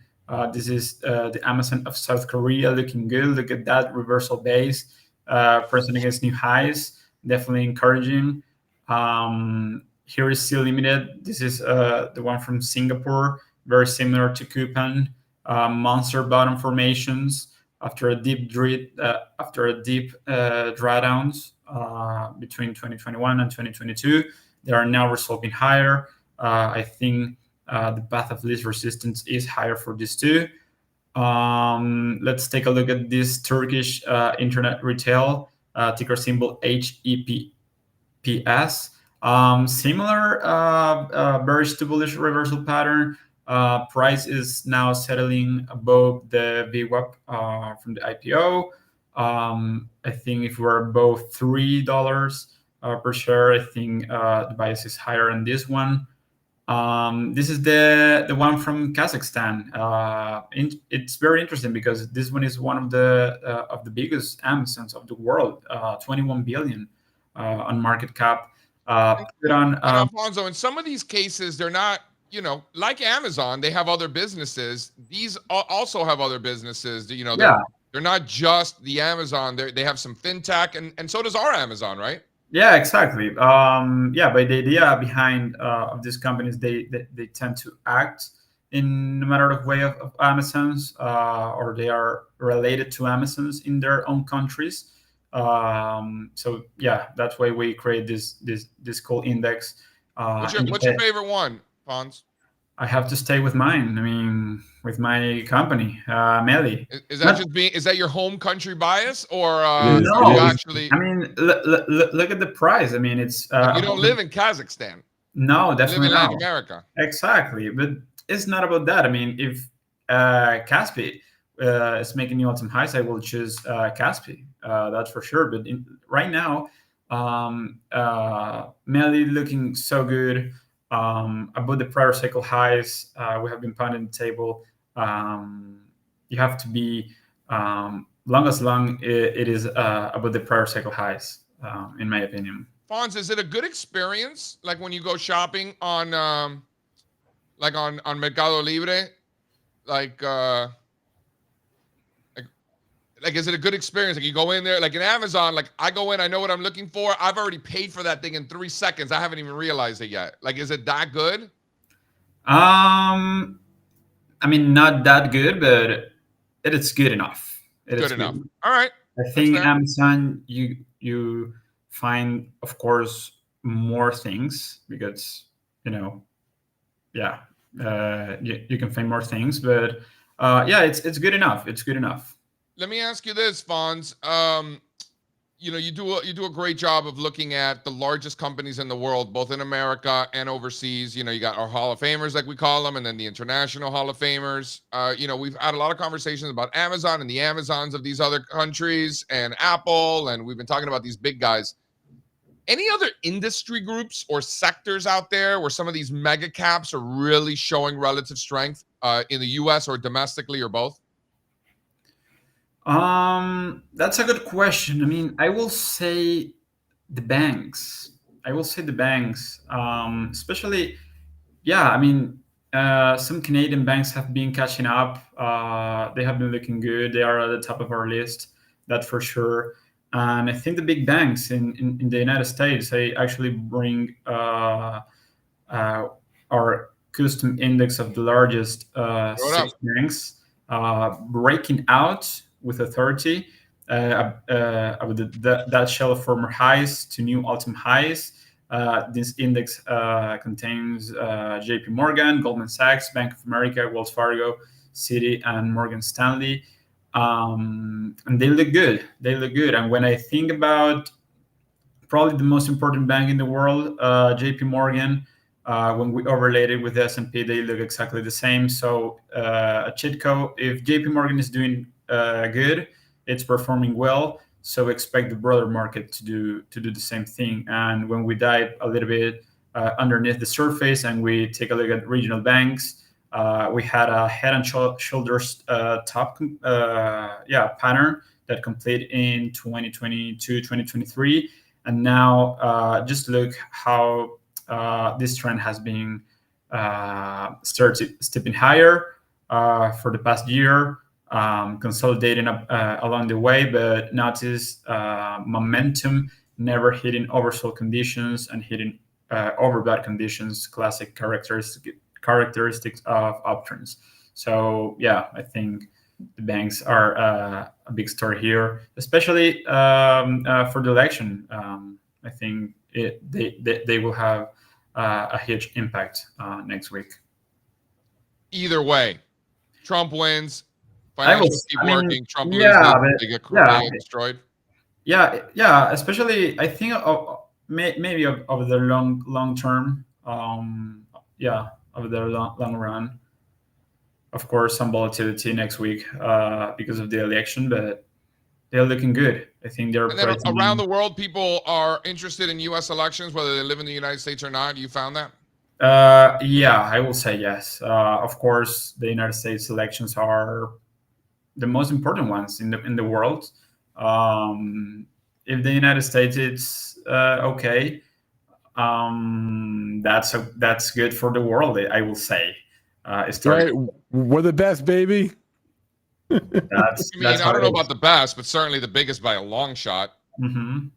This is the Amazon of South Korea, looking good. Look at that reversal base, pressing against new highs. Definitely encouraging. Here is still limited. This is the one from Singapore, very similar to Coupang. Monster bottom formations after a deep drawdowns between 2021 and 2022. they are now resolving higher. I think the path of least resistance is higher for these two. Let's take a look at this Turkish internet retail, ticker symbol HEPS. Similar bearish to bullish reversal pattern. Price is now settling above the VWAP from the IPO. I think if we're above $3 per share, I think the bias is higher on this one. This is the one from Kazakhstan. It's very interesting because this one is one of the biggest Amazons of the world, 21 billion on market cap. And Alfonso, in some of these cases, they're not, like Amazon, they have other businesses. These also have other businesses. They're not just the Amazon. They have some fintech, and so does our Amazon, right? Yeah, exactly. But the idea behind of these companies, they tend to act in a matter of way of Amazons, or they are related to Amazons in their own countries. So yeah, that's why we create this cool index. What's your favorite one, Fons? I have to stay with mine. I mean, with my company, Melly. Is that your home country bias, or no? You actually? I mean, look at the price. I mean, it's you don't live in Kazakhstan. No, definitely you live in not. Latin America. Exactly, but it's not about that. I mean, if Kaspi is making new all-time highs, I will choose Kaspi. That's for sure. But right now, Melly looking so good. Above the prior cycle highs, we have been pounding the table. You have to be long as it is above the prior cycle highs, in my opinion. Fons, is it a good experience, like when you go shopping on Mercado Libre, like is it a good experience? Like you go in there, like in Amazon, like I go in, I know what I'm looking for. I've already paid for that thing in 3 seconds. I haven't even realized it yet. Like, is it that good? I mean, not that good, but it is good enough. Good enough. All right. I think Amazon, you find, of course, more things because you can find more things, but it's good enough. It's good enough. Let me ask you this, Fons. You do a great job of looking at the largest companies in the world, both in America and overseas. You got our Hall of Famers, like we call them, and then the international Hall of Famers. We've had a lot of conversations about Amazon and the Amazons of these other countries, and Apple, and we've been talking about these big guys. Any other industry groups or sectors out there where some of these mega caps are really showing relative strength in the U.S. or domestically or both? That's a good question. I mean, I will say the banks. Especially, I mean, some Canadian banks have been catching up. They have been looking good. They are at the top of our list, that's for sure. And I think the big banks in the United States, they actually bring our custom index of the largest 6 banks breaking out with authority that shell of former highs to new all-time highs. This index contains JP Morgan, Goldman Sachs, Bank of America, Wells Fargo, Citi, and Morgan Stanley. And they look good. And when I think about probably the most important bank in the world, JP Morgan, when we overlaid it with the S&P, they look exactly the same. So at Chitco, if JP Morgan is doing good, it's performing well. So expect the broader market to do the same thing. And when we dive a little bit underneath the surface and we take a look at regional banks, we had a head and shoulders top pattern that completed in 2022, 2023. And now just look how this trend has been started stepping higher for the past year. Consolidating up along the way, but notice momentum never hitting oversold conditions and hitting overbought conditions, classic characteristics of uptrends. So I think the banks are a big story here, especially for the election. I think they will have a huge impact next week. Either way, Trump wins. I Financials keep working. Trump yeah, loses. but, They get yeah, destroyed. yeah. Especially, I think maybe of the long term. Of the long run. Of course, some volatility next week because of the election, but they're looking good. I think they're. And then around the world, people are interested in U.S. elections, whether they live in the United States or not. You found that? Yeah, I will say yes. Of course, the United States elections are the most important ones in the world. If the United States is okay, that's good for the world. I will say. Right, we're the best, baby. I don't know about the best, but certainly the biggest by a long shot.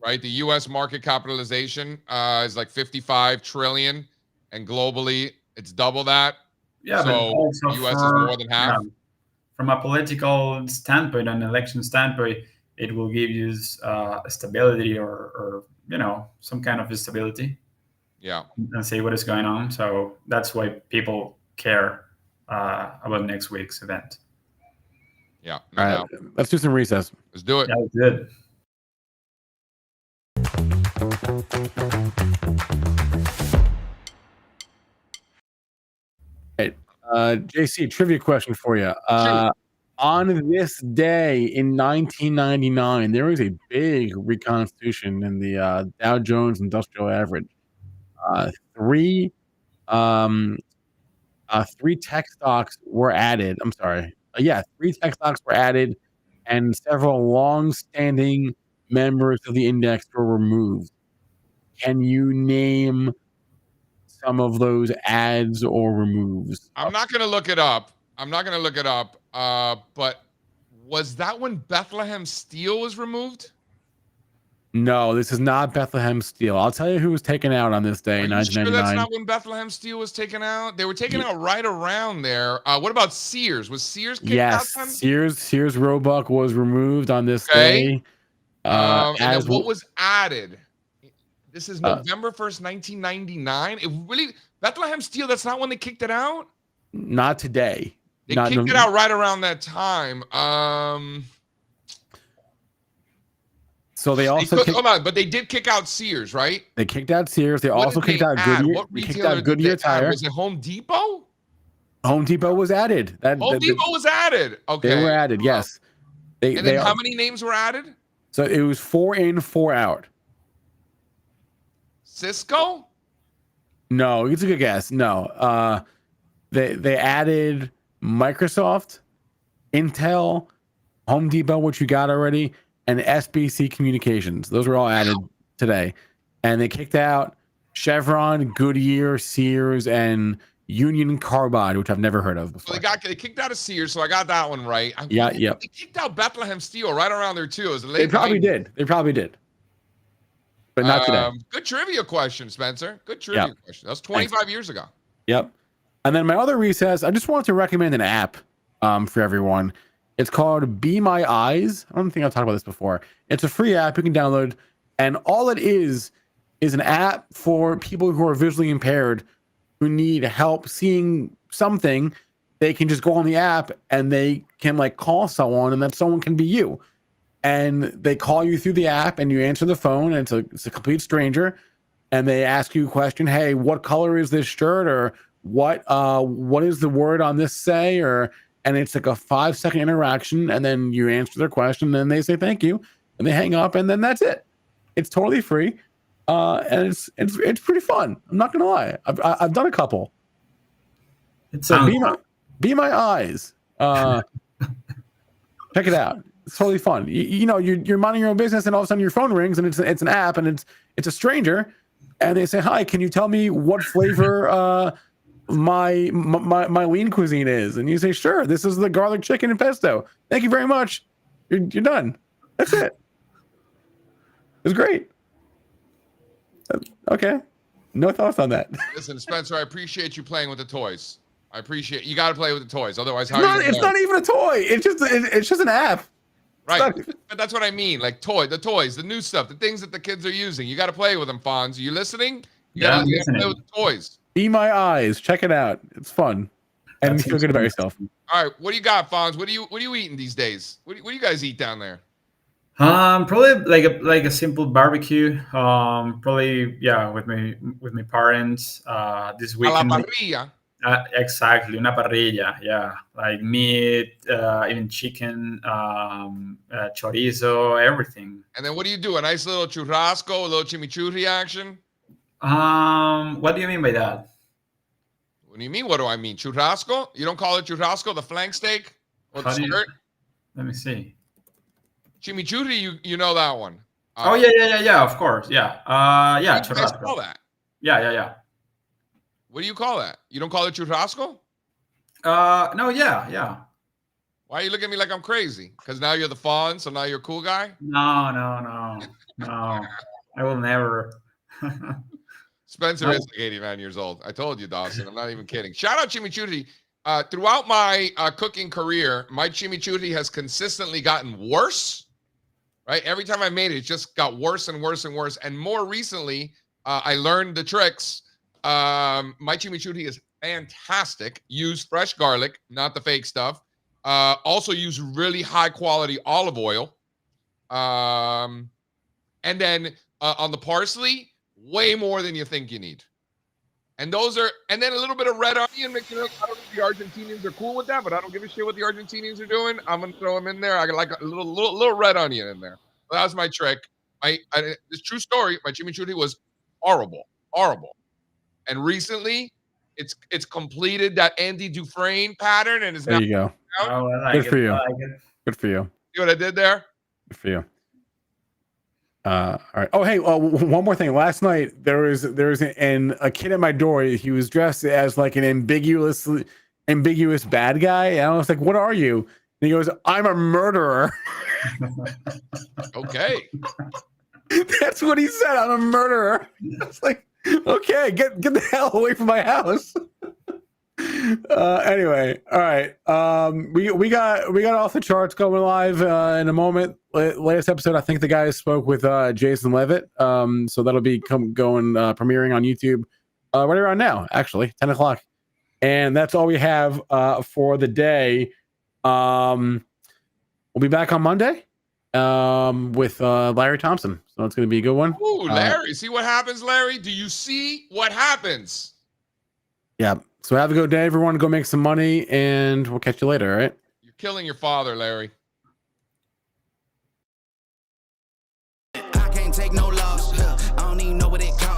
Right, the U.S. market capitalization is like 55 trillion, and globally it's double that. Yeah, so but U.S. is more than half. Yeah, from a political standpoint, an election standpoint, it will give you stability or some kind of stability. Yeah, and see what is going on. So that's why people care about next week's event. Yeah. All right, let's do some recess. Let's do it. Yeah, good. Right. JC, trivia question for you. On this day in 1999, there was a big reconstitution in the Dow Jones Industrial Average. Three tech stocks were added. I'm sorry. 3 tech stocks were added, and several long-standing members of the index were removed. Can you name some of those adds or removes? I'm not going to look it up. But was that when Bethlehem Steel was removed? No, this is not Bethlehem Steel. I'll tell you who was taken out on this day in 1999. Sure that's not when Bethlehem Steel was taken out? They were taken out right around there. What about Sears? Was Sears kicked out then? Sears Roebuck was removed on this day. And then what was added? This is November 1st, 1999. It really Bethlehem Steel, that's not when they kicked it out? Not today. They kicked it out right around that time. So they also but they did kick out Sears, right? They kicked out Sears. They also kicked out Goodyear. What they kicked out Goodyear Tire. Was it Home Depot? Home Depot was added. Home Depot was added. Okay. They were added, yes. And then how many names were added? So it was 4 in, 4 out. Cisco? No, it's a good guess. No. They added Microsoft, Intel, Home Depot, which you got already, and SBC Communications. Those were all added today. And they kicked out Chevron, Goodyear, Sears, and Union Carbide, which I've never heard of before. So they kicked out of Sears, so I got that one right. They kicked out Bethlehem Steel right around there too. They probably did. But not today. Good trivia question, Spencer. Good trivia question. That was 25 years ago. Yep. And then my other recess, I just wanted to recommend an app for everyone. It's called Be My Eyes. I don't think I've talked about this before. It's a free app you can download, and all it is an app for people who are visually impaired who need help seeing something. They can just go on the app and they can call someone, and that someone can be you. And they call you through the app, and you answer the phone, and it's a complete stranger, and they ask you a question. Hey, what color is this shirt? Or what is the word on this say? And it's like a 5-second interaction, and then you answer their question, and they say thank you, and they hang up, and then that's it. It's totally free, and it's pretty fun. I'm not gonna lie. I've done a couple. So Be My Eyes. Check it out. It's totally fun. You're minding your own business, and all of a sudden your phone rings, and it's an app, and it's a stranger, and they say, "Hi, can you tell me what flavor my lean cuisine is?" And you say, "Sure, this is the garlic chicken and pesto. Thank you very much. You're done." That's it. It's great. Okay. No thoughts on that. Listen, Spencer, I appreciate you playing with the toys. You got to play with the toys. Otherwise, it's not even a toy. It's just an app. Right. But that's what I mean. Like the toys, the new stuff, the things that the kids are using. You got to play with them, Fonz. Are you listening? You got to play with the toys. Be my eyes. Check it out. It's fun. And you feel good about yourself. All right. What do you got, Fonz? What are you eating these days? What do you guys eat down there? Probably like a simple barbecue. Probably with my parents. This weekend. A la parrilla. Exactly, una parrilla. Yeah, like meat, even chicken, chorizo, everything. And then what do you do? A nice little churrasco, a little chimichurri action. What do you mean by that? What do you mean? What do I mean? Churrasco? You don't call it churrasco, the flank steak or the skirt? Let me see. Chimichurri, you know that one. Yeah. Of course, yeah. What do you guys Churrasco. call that? Yeah. What do you call that? You don't call it churrasco? No, yeah. Why are you looking at me like I'm crazy? Because now you're the fawn, so now you're a cool guy? No. I will never. Spencer is like 89 years old. I told you, Dawson. I'm not even kidding. Shout out chimichurri. Throughout my cooking career, my chimichurri has consistently gotten worse. Right? Every time I made it, it just got worse and worse and worse. And more recently, I learned the tricks. My chimichurri is fantastic. Use fresh garlic, not the fake stuff. Also use really high quality olive oil. And then on the parsley, way more than you think you need. And then a little bit of red onion. I don't know if the Argentinians are cool with that, but I don't give a shit what the Argentinians are doing. I'm gonna throw them in there. I got like a little red onion in there. So that was my trick. It's true story. My chimichurri was horrible. And recently, it's completed that Andy Dufresne pattern and is now. There you go. Oh, Good for you. Good for you. See what I did there? Good for you. All right. Oh, hey, one more thing. Last night there was a kid at my door. He was dressed as like an ambiguous bad guy. And I was like, "What are you?" And he goes, "I'm a murderer." Okay. That's what he said. I'm a murderer. It's like, okay, get the hell away from my house. Anyway, all right. We got off the charts going live in a moment. Latest episode, I think the guys spoke with Jason Levitt. So that'll be premiering on YouTube right around now, actually, 10 o'clock. And that's all we have for the day. We'll be back on Monday with Larry Thompson. So it's going to be a good one. Ooh, Larry. See what happens, Larry? Do you see what happens? Yeah. So have a good day, everyone. Go make some money, and we'll catch you later, all right? You're killing your father, Larry. I can't take no loss. I don't even know what it costs.